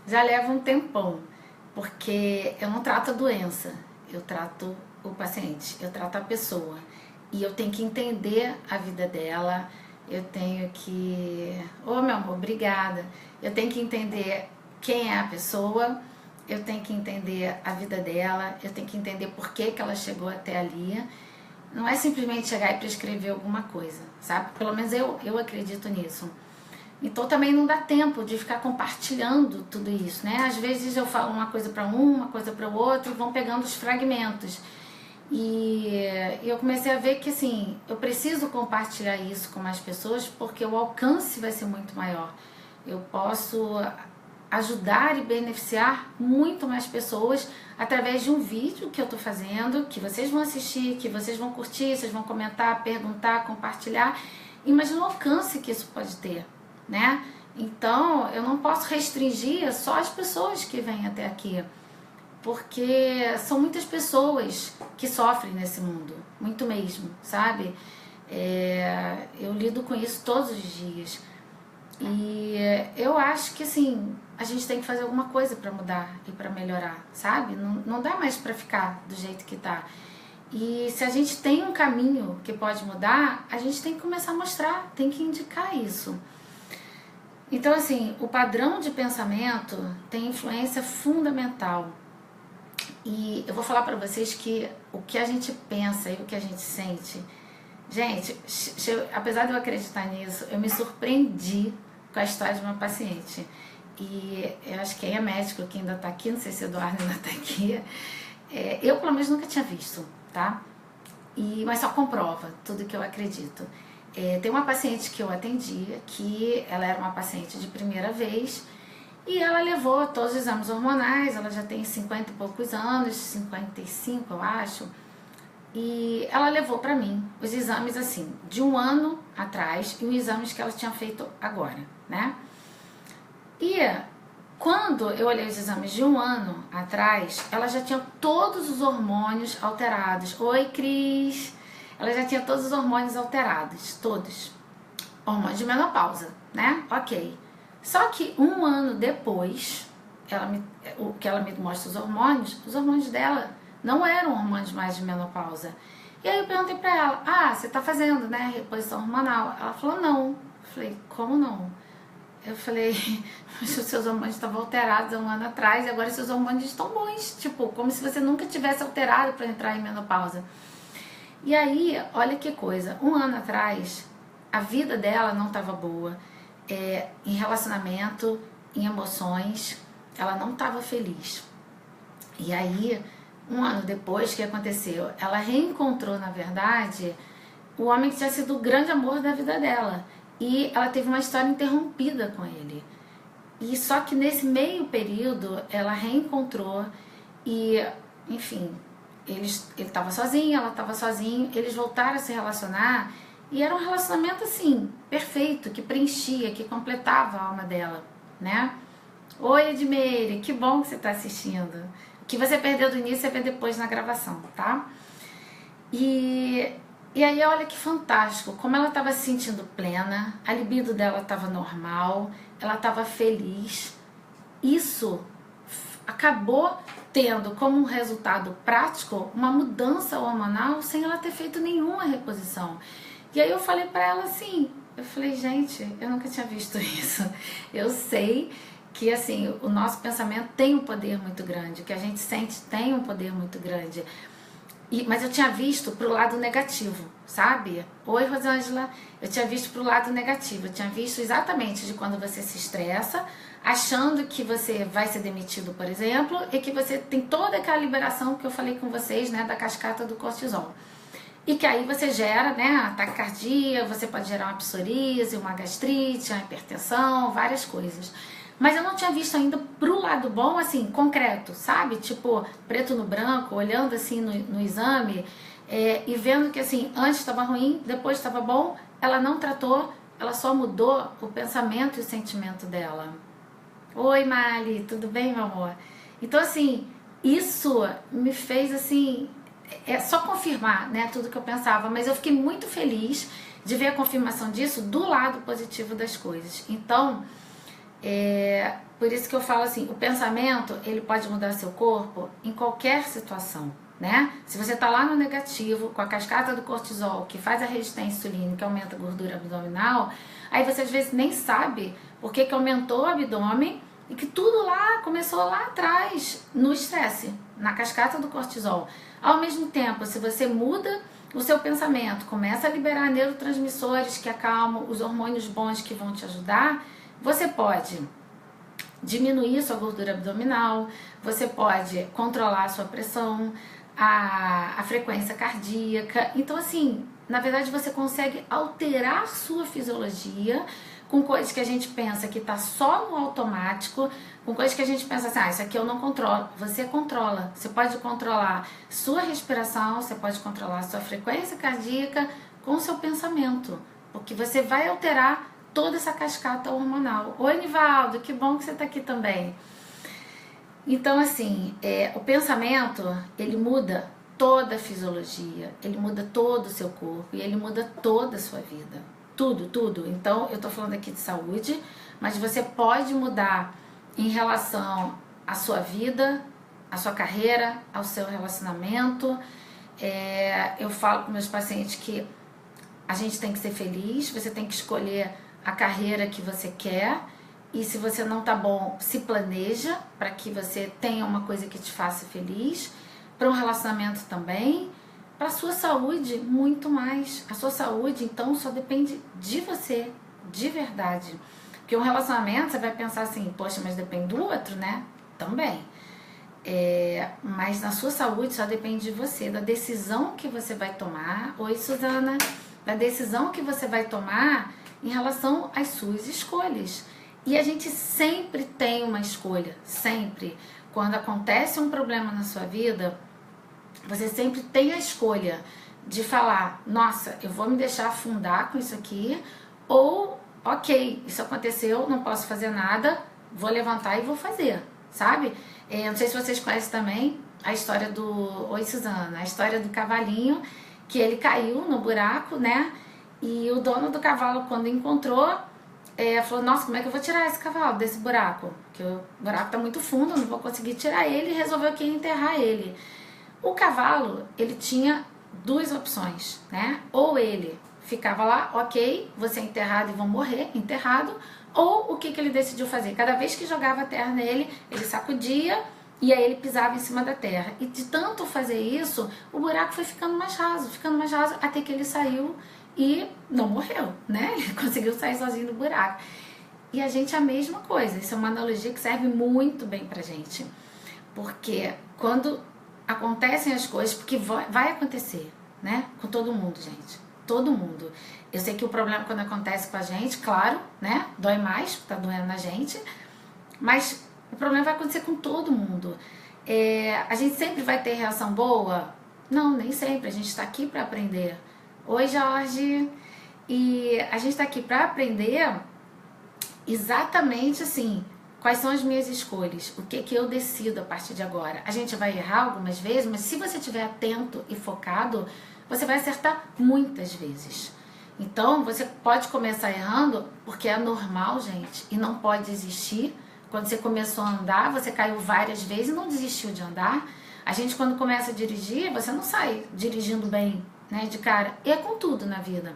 Já leva um tempão, porque eu não trato a doença, eu trato o paciente, eu trato a pessoa. E eu tenho que entender a vida dela, eu tenho que... Ô, meu amor, obrigada. Eu tenho que entender quem é a pessoa, eu tenho que entender a vida dela, eu tenho que entender por que ela chegou até ali. Não é simplesmente chegar e prescrever alguma coisa, sabe? Pelo menos eu acredito nisso. Então também não dá tempo de ficar compartilhando tudo isso, né? Às vezes eu falo uma coisa para uma coisa para o outro, vão pegando os fragmentos. E eu comecei a ver que assim, eu preciso compartilhar isso com mais pessoas porque o alcance vai ser muito maior. Eu posso ajudar e beneficiar muito mais pessoas através de um vídeo que eu tô fazendo, que vocês vão assistir, que vocês vão curtir, vocês vão comentar, perguntar, compartilhar. Imagina o alcance que isso pode ter, né? Então, eu não posso restringir só as pessoas que vêm até aqui, porque são muitas pessoas que sofrem nesse mundo, muito mesmo, sabe? Eu lido com isso todos os dias. E eu acho que assim, a gente tem que fazer alguma coisa para mudar e para melhorar, sabe? Não dá mais para ficar do jeito que tá. E se a gente tem um caminho que pode mudar, a gente tem que começar a mostrar, tem que indicar isso. Então assim, o padrão de pensamento tem influência fundamental. E eu vou falar para vocês que o que a gente pensa e o que a gente sente... Gente, apesar de eu acreditar nisso, eu me surpreendi com a história de uma paciente. E eu acho que quem é médico, que ainda tá aqui, não sei se o Eduardo ainda tá aqui, eu pelo menos nunca tinha visto, tá? Mas só comprova tudo que eu acredito. Tem uma paciente que eu atendi, que ela era uma paciente de primeira vez, e ela levou todos os exames hormonais, ela já tem 50 e poucos anos, 55 eu acho, e ela levou para mim os exames assim, de um ano atrás e os exames que ela tinha feito agora, né? E quando eu olhei os exames de um ano atrás, ela já tinha todos os hormônios alterados. Oi, Cris! Ela já tinha todos os hormônios alterados, todos. Hormônios de menopausa, né? Ok. Só que um ano depois, ela me mostra os hormônios dela não eram hormônios mais de menopausa. E aí eu perguntei pra ela, você tá fazendo, né, reposição hormonal? Ela falou, não. Eu falei, como não? Eu falei, mas os seus hormônios estavam alterados há um ano atrás e agora seus hormônios estão bons. Tipo, como se você nunca tivesse alterado para entrar em menopausa. E aí, olha que coisa, um ano atrás, a vida dela não estava boa. Em relacionamento, em emoções, ela não estava feliz. E aí, um ano depois, o que aconteceu? Ela reencontrou, na verdade, o homem que tinha sido o grande amor da vida dela. E ela teve uma história interrompida com ele. E só que nesse meio período, ela reencontrou e, enfim, ele estava sozinho, ela estava sozinha, eles voltaram a se relacionar E era um relacionamento assim, perfeito, que preenchia, que completava a alma dela, né? Oi, Edmeire, que bom que você está assistindo. O que você perdeu do início, você vê depois na gravação, tá? E aí, olha que fantástico, como ela estava se sentindo plena, a libido dela estava normal, ela estava feliz. Isso acabou tendo como um resultado prático uma mudança hormonal sem ela ter feito nenhuma reposição. E aí eu falei pra ela assim, eu falei, gente, eu nunca tinha visto isso. Eu sei que assim, o nosso pensamento tem um poder muito grande, o que a gente sente tem um poder muito grande. Mas eu tinha visto pro lado negativo, sabe? Oi, Rosângela. Eu tinha visto pro lado negativo. Eu tinha visto exatamente de quando você se estressa, achando que você vai ser demitido, por exemplo, e que você tem toda aquela liberação que eu falei com vocês, né, da cascata do cortisol. E que aí você gera, né, ataque cardíaco, você pode gerar uma psoríase, uma gastrite, uma hipertensão, várias coisas. Mas eu não tinha visto ainda pro lado bom, assim, concreto, sabe? Tipo, preto no branco, olhando assim no exame e vendo que assim, antes estava ruim, depois estava bom. Ela não tratou, ela só mudou o pensamento e o sentimento dela. Oi, Mali, tudo bem, meu amor? Então, assim, isso me fez, assim, só confirmar, né, tudo que eu pensava. Mas eu fiquei muito feliz de ver a confirmação disso do lado positivo das coisas. Então, por isso que eu falo assim, o pensamento, ele pode mudar seu corpo em qualquer situação, né? Se você tá lá no negativo, com a cascata do cortisol, que faz a resistência insulínica, que aumenta a gordura abdominal, aí você às vezes nem sabe por que aumentou o abdômen e que tudo lá começou lá atrás, no estresse, na cascata do cortisol. Ao mesmo tempo, se você muda o seu pensamento, começa a liberar neurotransmissores que acalmam, os hormônios bons que vão te ajudar, você pode diminuir sua gordura abdominal, você pode controlar a sua pressão, a frequência cardíaca. Então, assim, na verdade você consegue alterar sua fisiologia com coisas que a gente pensa que tá só no automático, com coisas que a gente pensa assim, isso aqui eu não controlo. Você controla. Você pode controlar sua respiração, você pode controlar sua frequência cardíaca com o seu pensamento, porque você vai alterar toda essa cascata hormonal. Oi, Nivaldo, que bom que você está aqui também. Então, assim, o pensamento, ele muda toda a fisiologia, ele muda todo o seu corpo e ele muda toda a sua vida. Tudo, tudo. Então, eu tô falando aqui de saúde, mas você pode mudar em relação à sua vida, à sua carreira, ao seu relacionamento. Eu falo com meus pacientes que a gente tem que ser feliz, você tem que escolher a carreira que você quer, e se você não tá bom, se planeja para que você tenha uma coisa que te faça feliz, para um relacionamento também, para a sua saúde, muito mais. A sua saúde, então, só depende de você, de verdade. Porque um relacionamento, você vai pensar assim, poxa, mas depende do outro, né? Também. Mas na sua saúde só depende de você, da decisão que você vai tomar. Oi, Suzana. Da decisão que você vai tomar em relação às suas escolhas. E a gente sempre tem uma escolha, sempre. Quando acontece um problema na sua vida, você sempre tem a escolha de falar, nossa, eu vou me deixar afundar com isso aqui, ou, ok, isso aconteceu, não posso fazer nada, vou levantar e vou fazer, sabe? Não sei se vocês conhecem também a história do... Oi, Suzana, a história do cavalinho, que ele caiu no buraco, né? E o dono do cavalo, quando encontrou, falou, nossa, como é que eu vou tirar esse cavalo desse buraco? Porque o buraco tá muito fundo, eu não vou conseguir tirar ele, e resolveu que ia enterrar ele. O cavalo, ele tinha duas opções, né? Ou ele ficava lá, ok, você é enterrado e vão morrer, enterrado, ou o que ele decidiu fazer? Cada vez que jogava a terra nele, ele sacudia e aí ele pisava em cima da terra. E de tanto fazer isso, o buraco foi ficando mais raso, até que ele saiu e não morreu, né? Ele conseguiu sair sozinho do buraco. E a gente é a mesma coisa. Isso é uma analogia que serve muito bem pra gente. Porque quando acontecem as coisas, porque vai acontecer, né? Com todo mundo, gente. Todo mundo. Eu sei que o problema quando acontece com a gente, claro, né? Dói mais, tá doendo na gente. Mas o problema vai acontecer com todo mundo. A gente sempre vai ter reação boa? Não, nem sempre. A gente tá aqui pra aprender. Oi, Jorge. E a gente está aqui para aprender exatamente assim, quais são as minhas escolhas, o que eu decido a partir de agora. A gente vai errar algumas vezes, mas se você estiver atento e focado, você vai acertar muitas vezes. Então, você pode começar errando, porque é normal, gente, e não pode desistir. Quando você começou a andar, você caiu várias vezes e não desistiu de andar. A gente, quando começa a dirigir, você não sai dirigindo bem, né, de cara. E é com tudo na vida.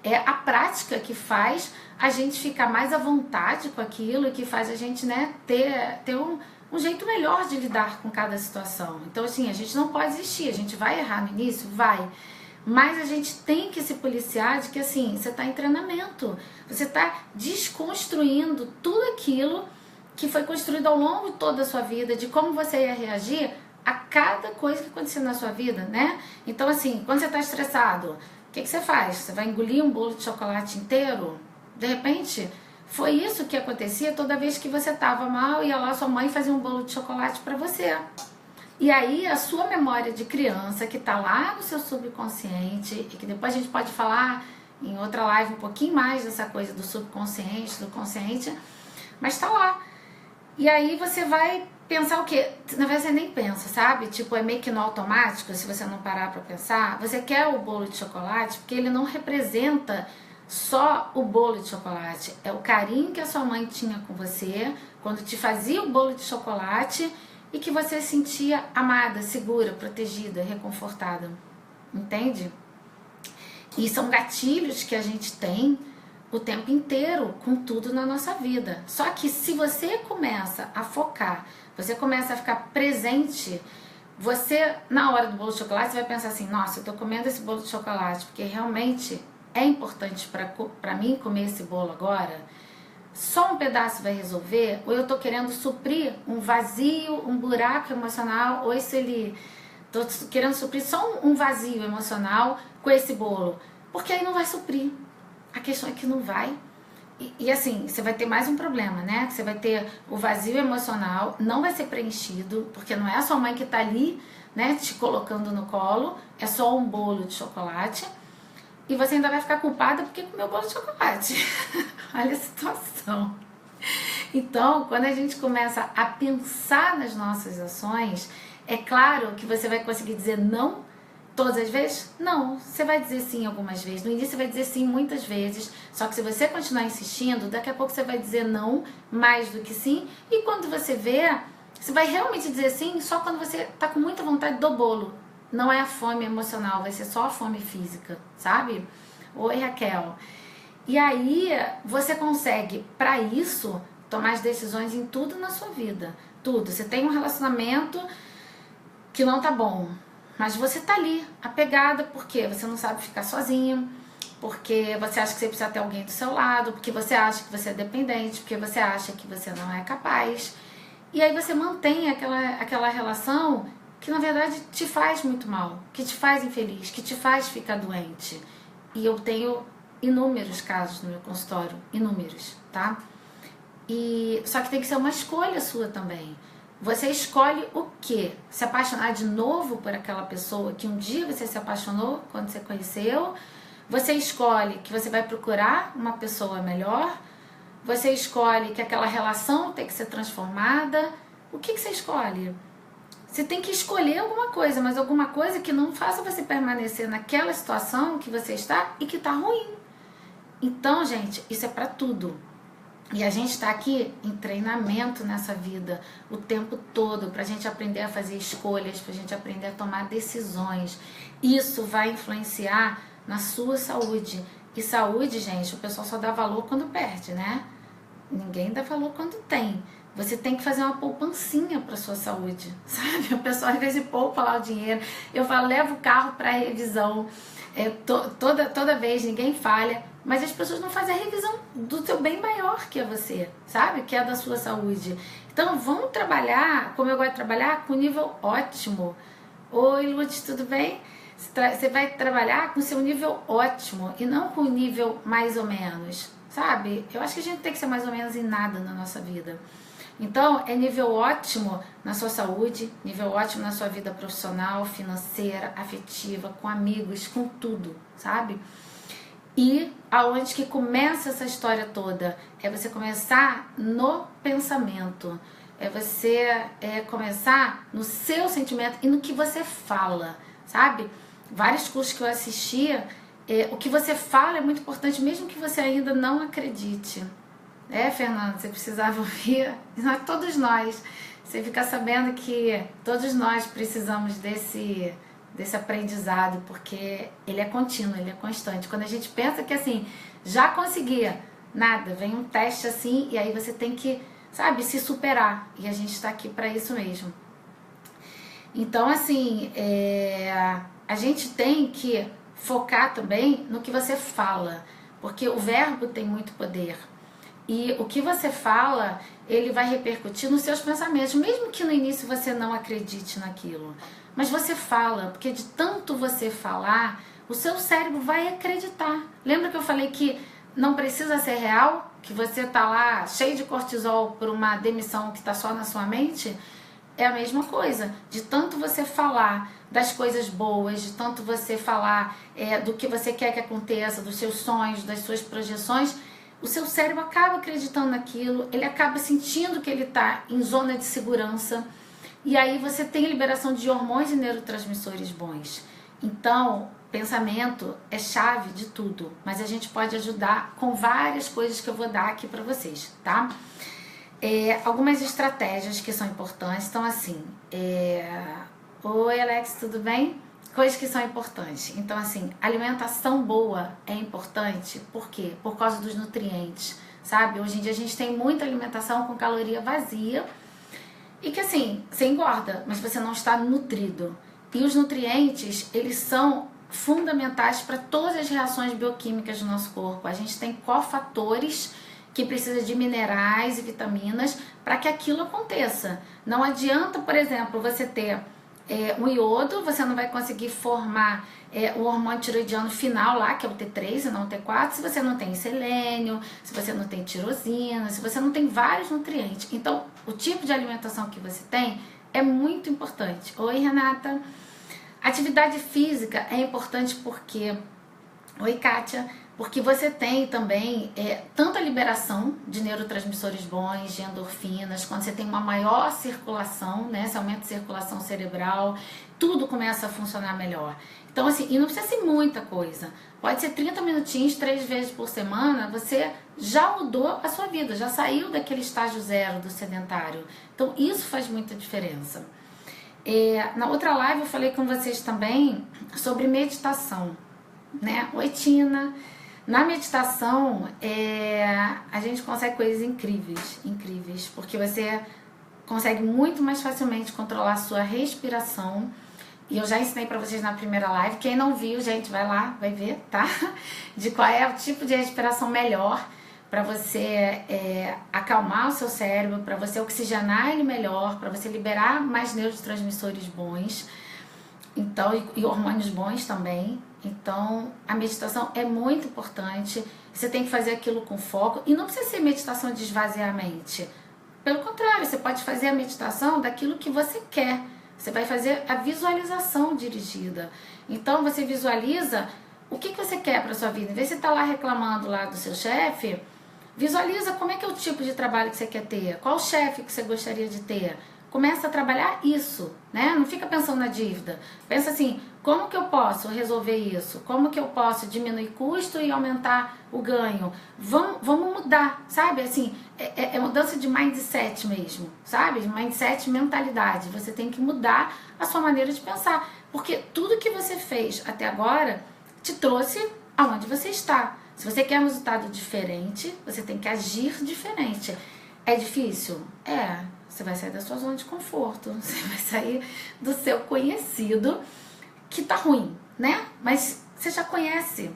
É a prática que faz a gente ficar mais à vontade com aquilo e que faz a gente, né, ter um jeito melhor de lidar com cada situação. Então, assim, a gente não pode desistir. A gente vai errar no início? Vai. Mas a gente tem que se policiar de que, assim, você está em treinamento. Você está desconstruindo tudo aquilo que foi construído ao longo de toda a sua vida, de como você ia reagir a cada coisa que acontecia na sua vida, né? Então, assim, quando você está estressado, o que você faz? Você vai engolir um bolo de chocolate inteiro? De repente, foi isso que acontecia toda vez que você estava mal, ia lá sua mãe fazia um bolo de chocolate para você. E aí a sua memória de criança, que está lá no seu subconsciente, e que depois a gente pode falar em outra live um pouquinho mais dessa coisa do subconsciente, do consciente, mas está lá. E aí você vai pensar o quê? Na verdade você nem pensa, sabe? Tipo, é meio que no automático, se você não parar para pensar. Você quer o bolo de chocolate porque ele não representa só o bolo de chocolate. É o carinho que a sua mãe tinha com você quando te fazia o bolo de chocolate e que você se sentia amada, segura, protegida, reconfortada. Entende? E são gatilhos que a gente tem o tempo inteiro com tudo na nossa vida. Só que se você começa a focar, você começa a ficar presente, você, na hora do bolo de chocolate, você vai pensar assim, nossa, eu tô comendo esse bolo de chocolate porque realmente é importante para mim comer esse bolo agora? Só um pedaço vai resolver? Ou eu tô querendo suprir um vazio, um buraco emocional, ou tô querendo suprir só um vazio emocional com esse bolo? Porque aí não vai suprir. A questão é que não vai. E assim, você vai ter mais um problema, né? Você vai ter o vazio emocional, não vai ser preenchido, porque não é a sua mãe que tá ali, né, te colocando no colo, é só um bolo de chocolate. E você ainda vai ficar culpada porque comeu bolo de chocolate. Olha a situação. Então, quando a gente começa a pensar nas nossas ações, é claro que você vai conseguir dizer não todas as vezes? Não, você vai dizer sim algumas vezes. No início você vai dizer sim muitas vezes, só que se você continuar insistindo, daqui a pouco você vai dizer não mais do que sim. E quando você vê, você vai realmente dizer sim só quando você tá com muita vontade do bolo. Não é a fome emocional, vai ser só a fome física, sabe? Oi, Raquel. E aí você consegue, para isso, tomar as decisões em tudo na sua vida. Tudo. Você tem um relacionamento que não tá bom, mas você tá ali, apegada, porque você não sabe ficar sozinho, porque você acha que você precisa ter alguém do seu lado, porque você acha que você é dependente, porque você acha que você não é capaz. E aí você mantém aquela relação que na verdade te faz muito mal, que te faz infeliz, que te faz ficar doente. E eu tenho inúmeros casos no meu consultório, inúmeros, tá? Só que tem que ser uma escolha sua também. Você escolhe o quê? Se apaixonar de novo por aquela pessoa que um dia você se apaixonou quando você conheceu? Você escolhe que você vai procurar uma pessoa melhor? Você escolhe que aquela relação tem que ser transformada? O que você escolhe? Você tem que escolher alguma coisa, mas alguma coisa que não faça você permanecer naquela situação que você está e que está ruim. Então, gente, isso é para tudo. E a gente está aqui em treinamento nessa vida o tempo todo, para a gente aprender a fazer escolhas, para a gente aprender a tomar decisões. Isso vai influenciar na sua saúde. E saúde, gente, o pessoal só dá valor quando perde, né? Ninguém dá valor quando tem. Você tem que fazer uma poupancinha para sua saúde, sabe? O pessoal às vezes poupa lá o dinheiro. Eu falo, leva o carro para revisão. Toda vez, ninguém falha. Mas as pessoas não fazem a revisão do seu bem maior que é você, sabe? Que é da sua saúde. Então, vamos trabalhar, como eu gosto de trabalhar, com nível ótimo. Oi, Lourdes, tudo bem? Você vai trabalhar com seu nível ótimo e não com nível mais ou menos, sabe? Eu acho que a gente tem que ser mais ou menos em nada na nossa vida. Então, é nível ótimo na sua saúde, nível ótimo na sua vida profissional, financeira, afetiva, com amigos, com tudo, sabe? E aonde que começa essa história toda? É você começar no pensamento. É você começar no seu sentimento e no que você fala, sabe? Vários cursos que eu assistia, o que você fala é muito importante, mesmo que você ainda não acredite. Fernando, você precisava ouvir, todos nós. Você fica sabendo que todos nós precisamos desse aprendizado, porque ele é contínuo, ele é constante. Quando a gente pensa que assim, já conseguia, nada, vem um teste assim, e aí você tem que, sabe, se superar. E a gente está aqui para isso mesmo. Então, assim, a gente tem que focar também no que você fala, porque o verbo tem muito poder. E o que você fala, ele vai repercutir nos seus pensamentos, mesmo que no início você não acredite naquilo. Mas você fala, porque de tanto você falar, o seu cérebro vai acreditar. Lembra que eu falei que não precisa ser real? Que você tá lá cheio de cortisol por uma demissão que tá só na sua mente? É a mesma coisa. De tanto você falar das coisas boas, de tanto você falar do que você quer que aconteça, dos seus sonhos, das suas projeções, o seu cérebro acaba acreditando naquilo, ele acaba sentindo que ele está em zona de segurança, e aí você tem liberação de hormônios e neurotransmissores bons. Então, pensamento é chave de tudo, mas a gente pode ajudar com várias coisas que eu vou dar aqui para vocês, tá? Algumas estratégias que são importantes, então assim, oi Alex, tudo bem? Coisas que são importantes. Então, assim, alimentação boa é importante. Por quê? Por causa dos nutrientes, sabe? Hoje em dia a gente tem muita alimentação com caloria vazia e que, assim, você engorda, mas você não está nutrido. E os nutrientes, eles são fundamentais para todas as reações bioquímicas do nosso corpo. A gente tem cofatores que precisa de minerais e vitaminas para que aquilo aconteça. Não adianta, por exemplo, você ter um iodo, você não vai conseguir formar o hormônio tiroidiano final lá, que é o T3 e não o T4, se você não tem selênio, se você não tem tirosina, se você não tem vários nutrientes. Então, o tipo de alimentação que você tem é muito importante. Oi, Renata. Atividade física é importante porque... Oi, Kátia. Porque você tem também tanta liberação de neurotransmissores bons, de endorfinas, quando você tem uma maior circulação, né? Você aumenta a circulação cerebral, tudo começa a funcionar melhor. Então, assim, e não precisa ser muita coisa. Pode ser 30 minutinhos, 3 vezes por semana, você já mudou a sua vida, já saiu daquele estágio zero do sedentário. Então, isso faz muita diferença. Na outra live eu falei com vocês também sobre meditação, né? Oi, Tina. Na meditação, a gente consegue coisas incríveis, porque você consegue muito mais facilmente controlar a sua respiração. E eu já ensinei para vocês na primeira live. Quem não viu, gente, vai lá, vai ver, tá? De qual é o tipo de respiração melhor para você acalmar o seu cérebro, para você oxigenar ele melhor, para você liberar mais neurotransmissores bons. Então, e hormônios bons também. Então, a meditação é muito importante. Você tem que fazer aquilo com foco. E não precisa ser meditação de esvaziar a mente. Pelo contrário, você pode fazer a meditação daquilo que você quer. Você vai fazer a visualização dirigida. Então, você visualiza o que você quer para sua vida. Em vez de você estar lá reclamando lá do seu chefe, visualiza como é que é o tipo de trabalho que você quer ter. Qual chefe que você gostaria de ter. Começa a trabalhar isso, né? Não fica pensando na dívida. Pensa assim, como que eu posso resolver isso? Como que eu posso diminuir custo e aumentar o ganho? Vamos mudar, sabe? Assim, é mudança de mindset mesmo, sabe? Mindset, mentalidade. Você tem que mudar a sua maneira de pensar. Porque tudo que você fez até agora te trouxe aonde você está. Se você quer um resultado diferente, você tem que agir diferente. É difícil? Você vai sair da sua zona de conforto, você vai sair do seu conhecido, que tá ruim, né? Mas você já conhece.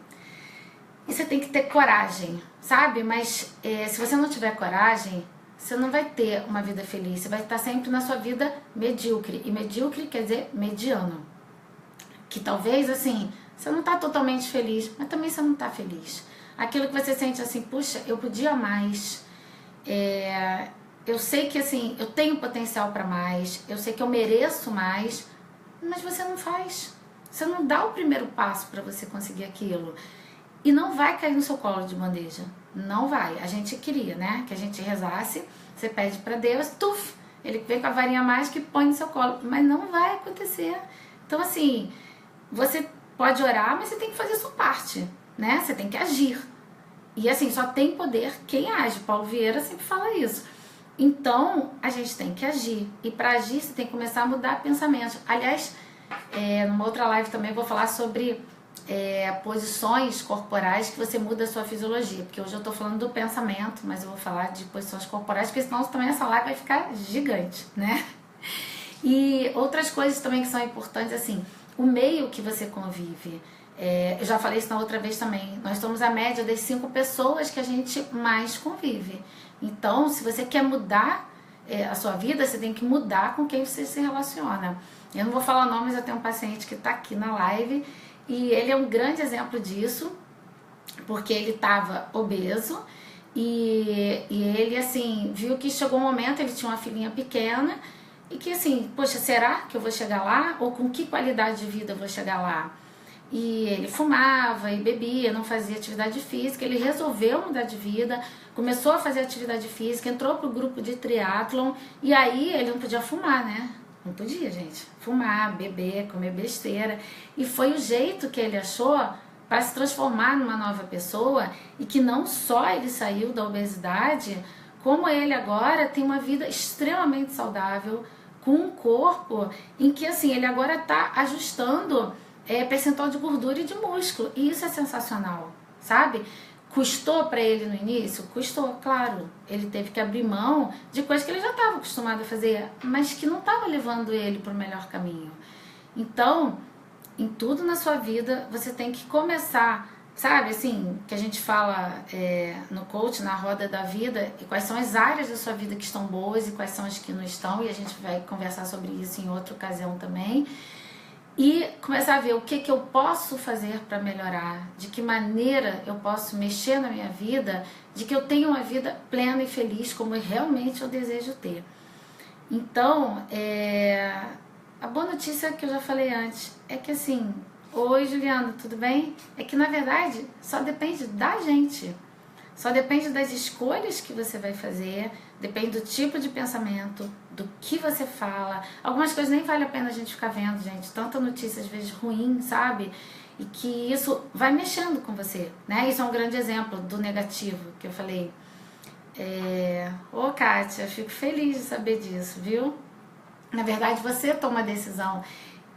E você tem que ter coragem, sabe? Mas se você não tiver coragem, você não vai ter uma vida feliz. Você vai estar sempre na sua vida medíocre. E medíocre quer dizer mediano. Que talvez, assim, você não tá totalmente feliz, mas também você não tá feliz. Aquilo que você sente assim, puxa, eu podia mais. Eu sei que, assim, eu tenho potencial para mais, eu sei que eu mereço mais, mas você não faz. Você não dá o primeiro passo para você conseguir aquilo. e não vai cair no seu colo de bandeja. Não vai. A gente queria, né? Que a gente rezasse, você pede para Deus, tuf, ele vem com a varinha mágica e põe no seu colo. Mas não vai acontecer. Então, assim, você pode orar, mas você tem que fazer a sua parte, né? Você tem que agir. E assim, só tem poder quem age. Paulo Vieira sempre fala isso. Então, a gente tem que agir. E para agir, você tem que começar a mudar pensamentos. Aliás, numa outra live também eu vou falar sobre posições corporais que você muda a sua fisiologia. Porque hoje eu tô falando do pensamento, mas eu vou falar de posições corporais, porque senão também essa live vai ficar gigante, né? E outras coisas também que são importantes, assim, o meio que você convive. Eu já falei isso na outra vez também. Nós somos a média das 5 pessoas que a gente mais convive. Então, se você quer mudar a sua vida, você tem que mudar com quem você se relaciona. Eu não vou falar nomes, eu tenho um paciente que está aqui na live e ele é um grande exemplo disso, porque ele estava obeso e ele, assim, viu que chegou um momento, ele tinha uma filhinha pequena e que, assim, poxa, será que eu vou chegar lá? Ou com que qualidade de vida eu vou chegar lá? E ele fumava e bebia, não fazia atividade física. Ele resolveu mudar de vida, começou a fazer atividade física, entrou pro grupo de triatlon e aí ele não podia fumar, né? Não podia, gente. Fumar, beber, comer besteira. E foi o jeito que ele achou para se transformar numa nova pessoa e que não só ele saiu da obesidade, como ele agora tem uma vida extremamente saudável, com um corpo em que, assim, ele agora está ajustando percentual de gordura e de músculo. E isso é sensacional, sabe? Custou para ele no início? Custou, claro. Ele teve que abrir mão de coisas que ele já estava acostumado a fazer, mas que não estava levando ele para o melhor caminho. Então, em tudo na sua vida, você tem que começar, sabe, assim, que a gente fala no coach, na roda da vida, e quais são as áreas da sua vida que estão boas e quais são as que não estão, e a gente vai conversar sobre isso em outra ocasião também. E começar a ver o que eu posso fazer para melhorar, de que maneira eu posso mexer na minha vida, de que eu tenha uma vida plena e feliz como realmente eu desejo ter. Então, a boa notícia que eu já falei antes é que, assim, oi Juliana, tudo bem? É que na verdade só depende da gente. Só depende das escolhas que você vai fazer, depende do tipo de pensamento, do que você fala. Algumas coisas nem vale a pena a gente ficar vendo, gente. Tanta notícia, às vezes, ruim, sabe? E que isso vai mexendo com você, né? Isso é um grande exemplo do negativo que eu falei. Ô, Kátia, fico feliz de saber disso, viu? Na verdade, você toma a decisão.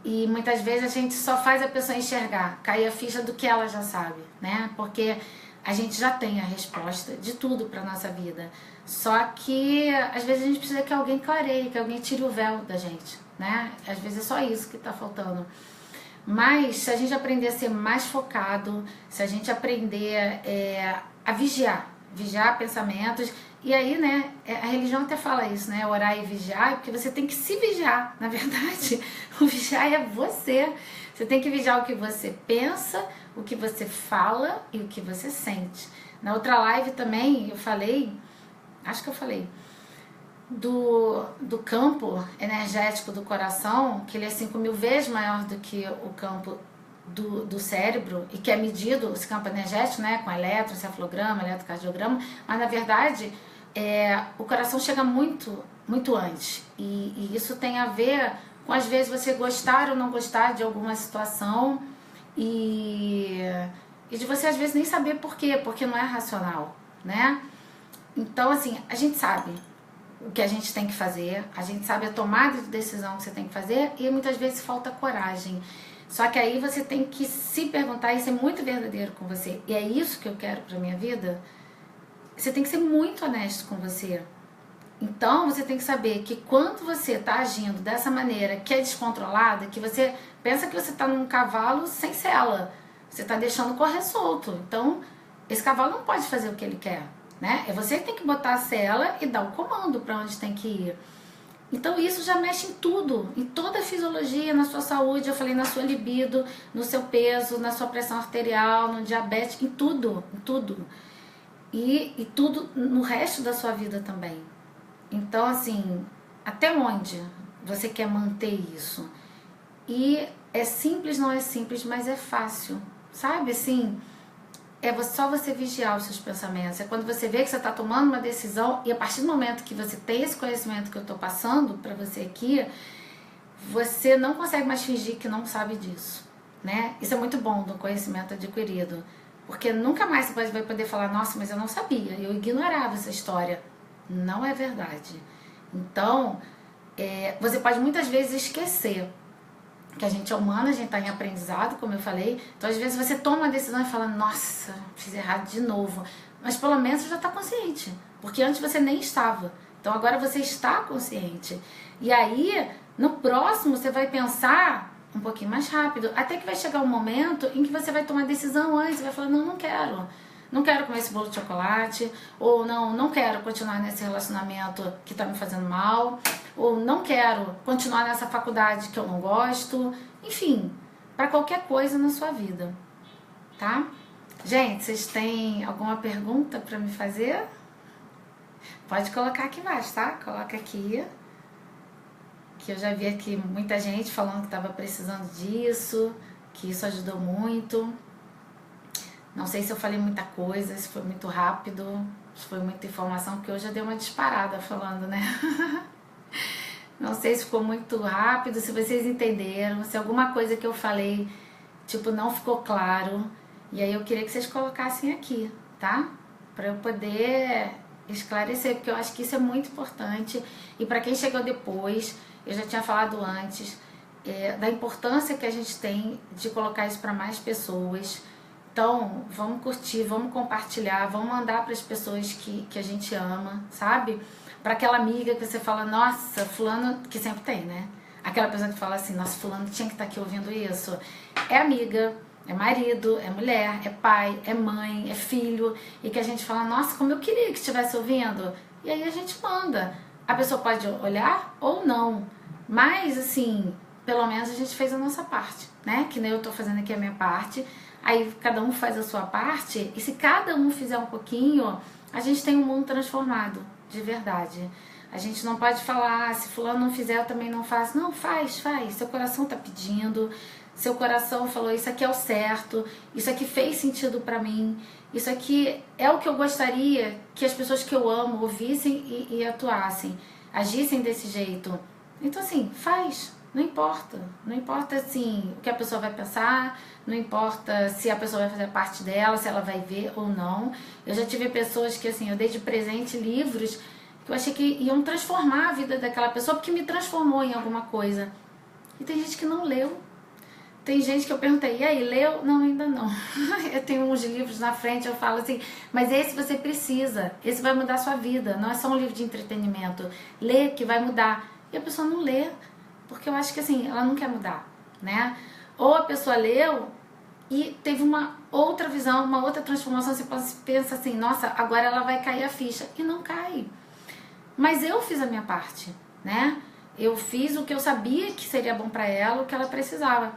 E muitas vezes a gente só faz a pessoa enxergar, cair a ficha do que ela já sabe, né? Porque a gente já tem a resposta de tudo para nossa vida. Só que às vezes a gente precisa que alguém clareie, que alguém tire o véu da gente, né? Às vezes é só isso que está faltando. Mas se a gente aprender a ser mais focado, se a gente aprender a vigiar pensamentos, e aí, né, a religião até fala isso, né, orar e vigiar, porque você tem que se vigiar, na verdade, o vigiar é você. Você tem que vigiar o que você pensa, o que você fala e o que você sente. Na outra live também eu falei, acho que eu falei, do campo energético do coração, que ele é 5.000 vezes maior do que o campo do cérebro, e que é medido esse campo energético, né, com eletroencefalograma, eletrocardiograma, mas na verdade o coração chega muito, muito antes. E isso tem a ver com, às vezes, você gostar ou não gostar de alguma situação e de você, às vezes, nem saber por quê, porque não é racional, né? Então, assim, a gente sabe o que a gente tem que fazer, a gente sabe a tomada de decisão que você tem que fazer e muitas vezes falta coragem. Só que aí você tem que se perguntar e ser muito verdadeiro com você. E é isso que eu quero pra minha vida? Você tem que ser muito honesto com você. Então, você tem que saber que quando você está agindo dessa maneira que é descontrolada, que você pensa que você está num cavalo sem sela, você está deixando correr solto. Então, esse cavalo não pode fazer o que ele quer, né? É você que tem que botar a sela e dar o comando para onde tem que ir. Então, isso já mexe em tudo, em toda a fisiologia, na sua saúde, eu falei, na sua libido, no seu peso, na sua pressão arterial, no diabetes, em tudo, em tudo. E tudo no resto da sua vida também. Então, assim, até onde você quer manter isso? E é simples, não é simples, mas é fácil, sabe? Assim, só você vigiar os seus pensamentos. É quando você vê que você está tomando uma decisão e a partir do momento que você tem esse conhecimento que eu estou passando para você aqui, você não consegue mais fingir que não sabe disso, né? Isso é muito bom do conhecimento adquirido, porque nunca mais você vai poder falar, nossa, mas eu não sabia, eu ignorava essa história. Não é verdade. Então, você pode muitas vezes esquecer que a gente é humana, a gente está em aprendizado, como eu falei. Então, às vezes, você toma uma decisão e fala, nossa, fiz errado de novo. Mas, pelo menos, você já está consciente. Porque antes você nem estava. Então, agora você está consciente. E aí, no próximo, você vai pensar um pouquinho mais rápido. Até que vai chegar um momento em que você vai tomar decisão antes. Vai falar, não, não quero. Não quero comer esse bolo de chocolate. Ou não quero continuar nesse relacionamento que está me fazendo mal. Ou não quero continuar nessa faculdade que eu não gosto. Enfim, para qualquer coisa na sua vida, tá? Gente, vocês têm alguma pergunta para me fazer? Pode colocar aqui embaixo, tá? Coloca aqui. Que eu já vi aqui muita gente falando que estava precisando disso, que isso ajudou muito. Não sei se eu falei muita coisa, se foi muito rápido, se foi muita informação, porque hoje eu dei uma disparada falando, né? Não sei se ficou muito rápido, se vocês entenderam, se alguma coisa que eu falei, tipo, não ficou claro. E aí eu queria que vocês colocassem aqui, tá? Pra eu poder esclarecer, porque eu acho que isso é muito importante. E pra quem chegou depois, eu já tinha falado antes, da importância que a gente tem de colocar isso pra mais pessoas. Então, vamos curtir, vamos compartilhar, vamos mandar para as pessoas que a gente ama, sabe? Para aquela amiga que você fala, nossa, fulano, que sempre tem, né? Aquela pessoa que fala assim, nossa, fulano tinha que estar aqui ouvindo isso. É amiga, é marido, é mulher, é pai, é mãe, é filho. E que a gente fala, nossa, como eu queria que estivesse ouvindo. E aí a gente manda. A pessoa pode olhar ou não. Mas, assim, pelo menos a gente fez a nossa parte, né? Que nem eu tô fazendo aqui a minha parte. Aí cada um faz a sua parte. E se cada um fizer um pouquinho, a gente tem um mundo transformado. De verdade. A gente não pode falar, se fulano não fizer, eu também não faço. Não, faz. Seu coração tá pedindo. Seu coração falou, isso aqui é o certo. Isso aqui fez sentido pra mim. Isso aqui é o que eu gostaria que as pessoas que eu amo ouvissem e atuassem. Agissem desse jeito. Então, assim, faz. Não importa. Não importa, assim, o que a pessoa vai pensar. Não importa se a pessoa vai fazer parte dela, se ela vai ver ou não. Eu já tive pessoas que, assim, eu dei de presente livros que eu achei que iam transformar a vida daquela pessoa, porque me transformou em alguma coisa. E tem gente que não leu. Tem gente que eu perguntei, e aí, leu? Não, ainda não. Eu tenho uns livros na frente, eu falo assim, mas esse você precisa. Esse vai mudar a sua vida. Não é só um livro de entretenimento. Lê que vai mudar. E a pessoa não lê, porque eu acho que, assim, ela não quer mudar, né? Ou a pessoa leu e teve uma outra visão, uma outra transformação. Você pensa assim, nossa, agora ela vai cair a ficha. E não cai. Mas eu fiz a minha parte, né? Eu fiz o que eu sabia que seria bom pra ela, o que ela precisava.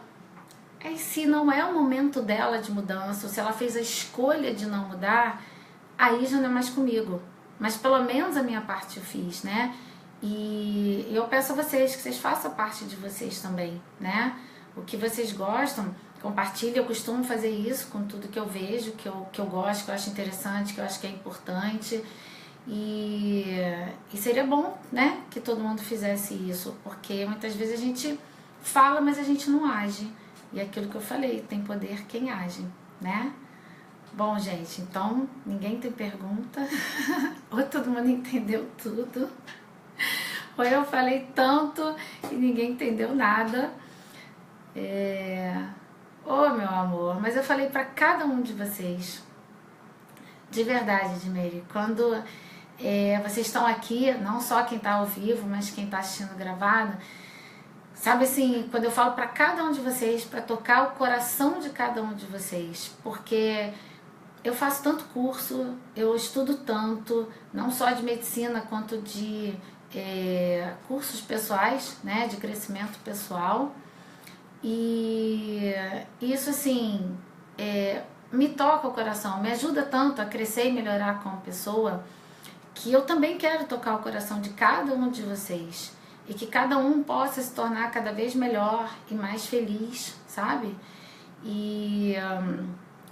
E se não é o momento dela de mudança, ou se ela fez a escolha de não mudar, aí já não é mais comigo. Mas pelo menos a minha parte eu fiz, né? E eu peço a vocês que vocês façam a parte de vocês também, né? O que vocês gostam, compartilhe. Eu costumo fazer isso com tudo que eu vejo, que eu gosto, que eu acho interessante, que eu acho que é importante. E seria bom, né, que todo mundo fizesse isso, porque muitas vezes a gente fala, mas a gente não age. E é aquilo que eu falei, tem poder quem age, né? Bom, gente, então ninguém tem pergunta. Ou todo mundo entendeu tudo, ou eu falei tanto e ninguém entendeu nada. Ô, meu amor, mas eu falei pra cada um de vocês. De verdade, Edmeire, quando vocês estão aqui, não só quem tá ao vivo, mas quem tá assistindo gravado, sabe assim, quando eu falo pra cada um de vocês, pra tocar o coração de cada um de vocês, porque eu faço tanto curso, eu estudo tanto, não só de medicina, quanto de cursos pessoais, né, de crescimento pessoal, e isso assim, me toca o coração, me ajuda tanto a crescer e melhorar como pessoa, que eu também quero tocar o coração de cada um de vocês. E que cada um possa se tornar cada vez melhor e mais feliz, sabe? E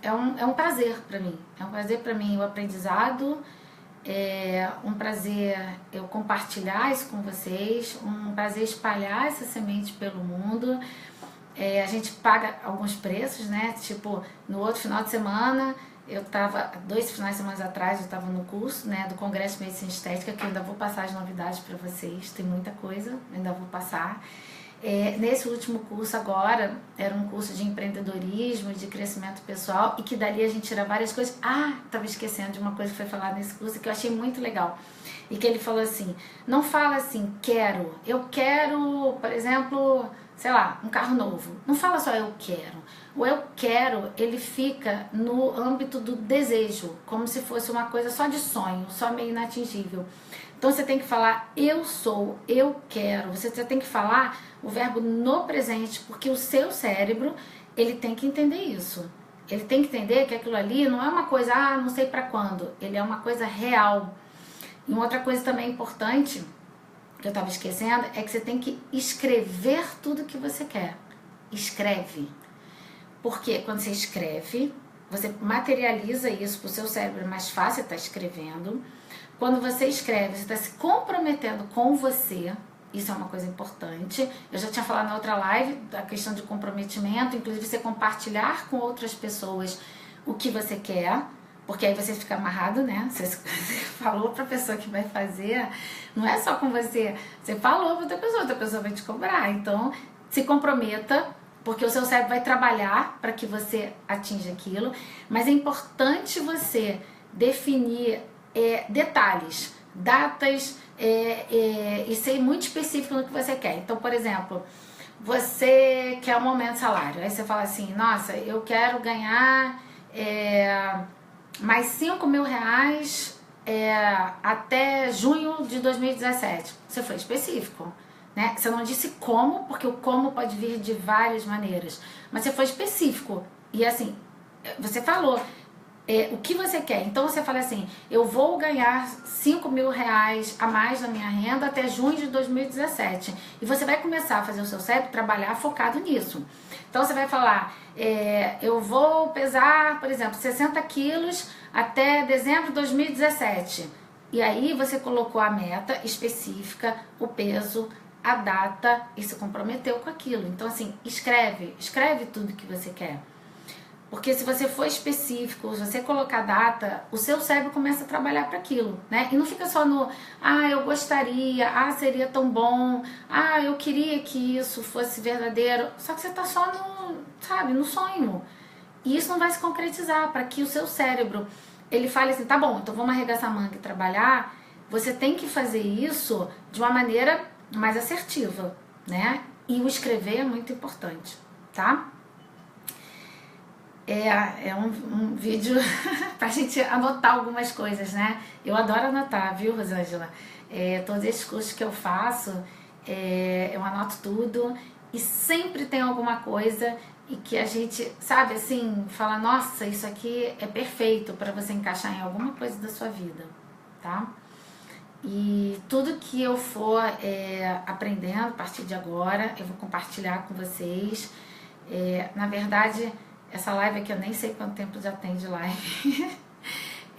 é um prazer para mim. É um prazer para mim o aprendizado, é um prazer eu compartilhar isso com vocês, um prazer espalhar essa semente pelo mundo. A gente paga alguns preços, né? Tipo, no outro final de semana, eu tava, 2 finais de semana atrás, eu tava no curso, né, do Congresso de Medicina Estética, que eu ainda vou passar as novidades para vocês, tem muita coisa, ainda vou passar. Nesse último curso agora, era um curso de empreendedorismo, de crescimento pessoal, e que dali a gente tira várias coisas. Tava esquecendo de uma coisa que foi falada nesse curso que eu achei muito legal. E que ele falou assim, não fala assim, eu quero, por exemplo, sei lá, um carro novo. Não fala só eu quero. O eu quero, ele fica no âmbito do desejo, como se fosse uma coisa só de sonho, só meio inatingível. Então você tem que falar eu sou, eu quero. Você tem que falar o verbo no presente, porque o seu cérebro, ele tem que entender isso. Ele tem que entender que aquilo ali não é uma coisa, não sei pra quando. Ele é uma coisa real. E uma outra coisa também importante, que eu tava esquecendo, é que você tem que escrever tudo que você quer. Escreve. Porque quando você escreve, você materializa isso pro seu cérebro, é mais fácil estar escrevendo. Quando você escreve, você está se comprometendo com você. Isso é uma coisa importante. Eu já tinha falado na outra live da questão de comprometimento, inclusive você compartilhar com outras pessoas o que você quer, porque aí você fica amarrado, né? Você falou para a pessoa que vai fazer, não é só com você. Você falou para outra pessoa vai te cobrar. Então, se comprometa, porque o seu cérebro vai trabalhar para que você atinja aquilo. Mas é importante você definir detalhes, datas, e ser muito específico no que você quer. Então, por exemplo, você quer um aumento de salário, aí você fala assim, nossa, eu quero ganhar mais 5 mil reais até junho de 2017. Você foi específico, né? Você não disse como, porque o como pode vir de várias maneiras, mas você foi específico. E assim, você falou o que você quer. Então você fala assim, eu vou ganhar 5 mil reais a mais na minha renda até junho de 2017. E você vai começar a fazer o seu cérebro trabalhar focado nisso. Então você vai falar, eu vou pesar, por exemplo, 60 quilos até dezembro de 2017. E aí você colocou a meta específica, o peso, a data e se comprometeu com aquilo. Então assim, escreve tudo que você quer. Porque se você for específico, se você colocar data, o seu cérebro começa a trabalhar para aquilo, né? E não fica só no, eu gostaria, seria tão bom, eu queria que isso fosse verdadeiro. Só que você tá só no sonho. E isso não vai se concretizar, para que o seu cérebro, ele fale assim, tá bom, então vamos arregaçar a manga e trabalhar. Você tem que fazer isso de uma maneira mais assertiva, né? E o escrever é muito importante, tá? É um vídeo pra gente anotar algumas coisas, né? Eu adoro anotar, viu, Rosângela? Todos esses cursos que eu faço, eu anoto tudo e sempre tem alguma coisa e que a gente, sabe, assim, fala, nossa, isso aqui é perfeito para você encaixar em alguma coisa da sua vida, tá? E tudo que eu for aprendendo a partir de agora, eu vou compartilhar com vocês. Na verdade, essa live aqui eu nem sei quanto tempo já tem de live.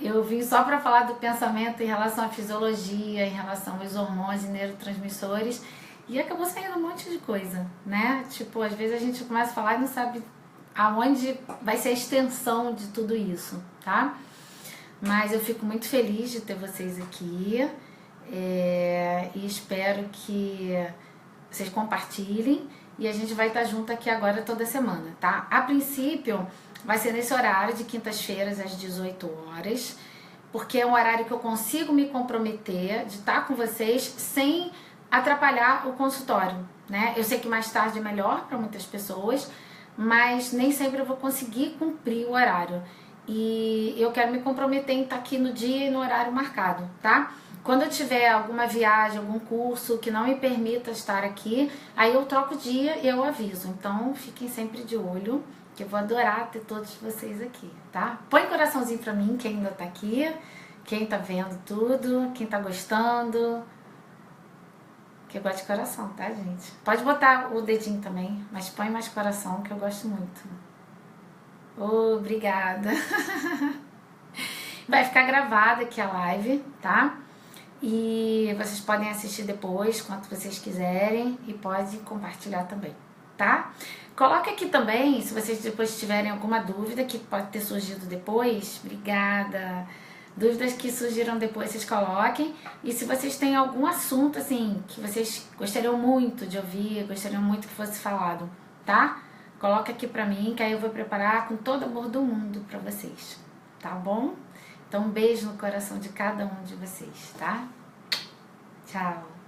Eu vim só para falar do pensamento em relação à fisiologia, em relação aos hormônios e neurotransmissores, e acabou saindo um monte de coisa, né? Tipo, às vezes a gente começa a falar e não sabe aonde vai ser a extensão de tudo isso, tá? Mas eu fico muito feliz de ter vocês aqui e espero que vocês compartilhem. E a gente vai estar junto aqui agora toda semana, tá? A princípio, vai ser nesse horário de quintas-feiras às 18 horas, porque é um horário que eu consigo me comprometer de estar com vocês sem atrapalhar o consultório, né? Eu sei que mais tarde é melhor para muitas pessoas, mas nem sempre eu vou conseguir cumprir o horário. E eu quero me comprometer em estar aqui no dia e no horário marcado, tá? Quando eu tiver alguma viagem, algum curso que não me permita estar aqui, aí eu troco o dia e eu aviso. Então, fiquem sempre de olho, que eu vou adorar ter todos vocês aqui, tá? Põe coraçãozinho pra mim, quem ainda tá aqui, quem tá vendo tudo, quem tá gostando. Que eu gosto de coração, tá, gente? Pode botar o dedinho também, mas põe mais coração, que eu gosto muito. Obrigada. Vai ficar gravada aqui a live, tá? E vocês podem assistir depois, quanto vocês quiserem, e pode compartilhar também, tá? Coloque aqui também, se vocês depois tiverem alguma dúvida que pode ter surgido depois, obrigada. Dúvidas que surgiram depois, vocês coloquem. E se vocês têm algum assunto, assim, que vocês gostariam muito de ouvir, gostariam muito que fosse falado, tá? Coloca aqui pra mim, que aí eu vou preparar com todo o amor do mundo pra vocês, tá bom? Então, um beijo no coração de cada um de vocês, tá? Tchau!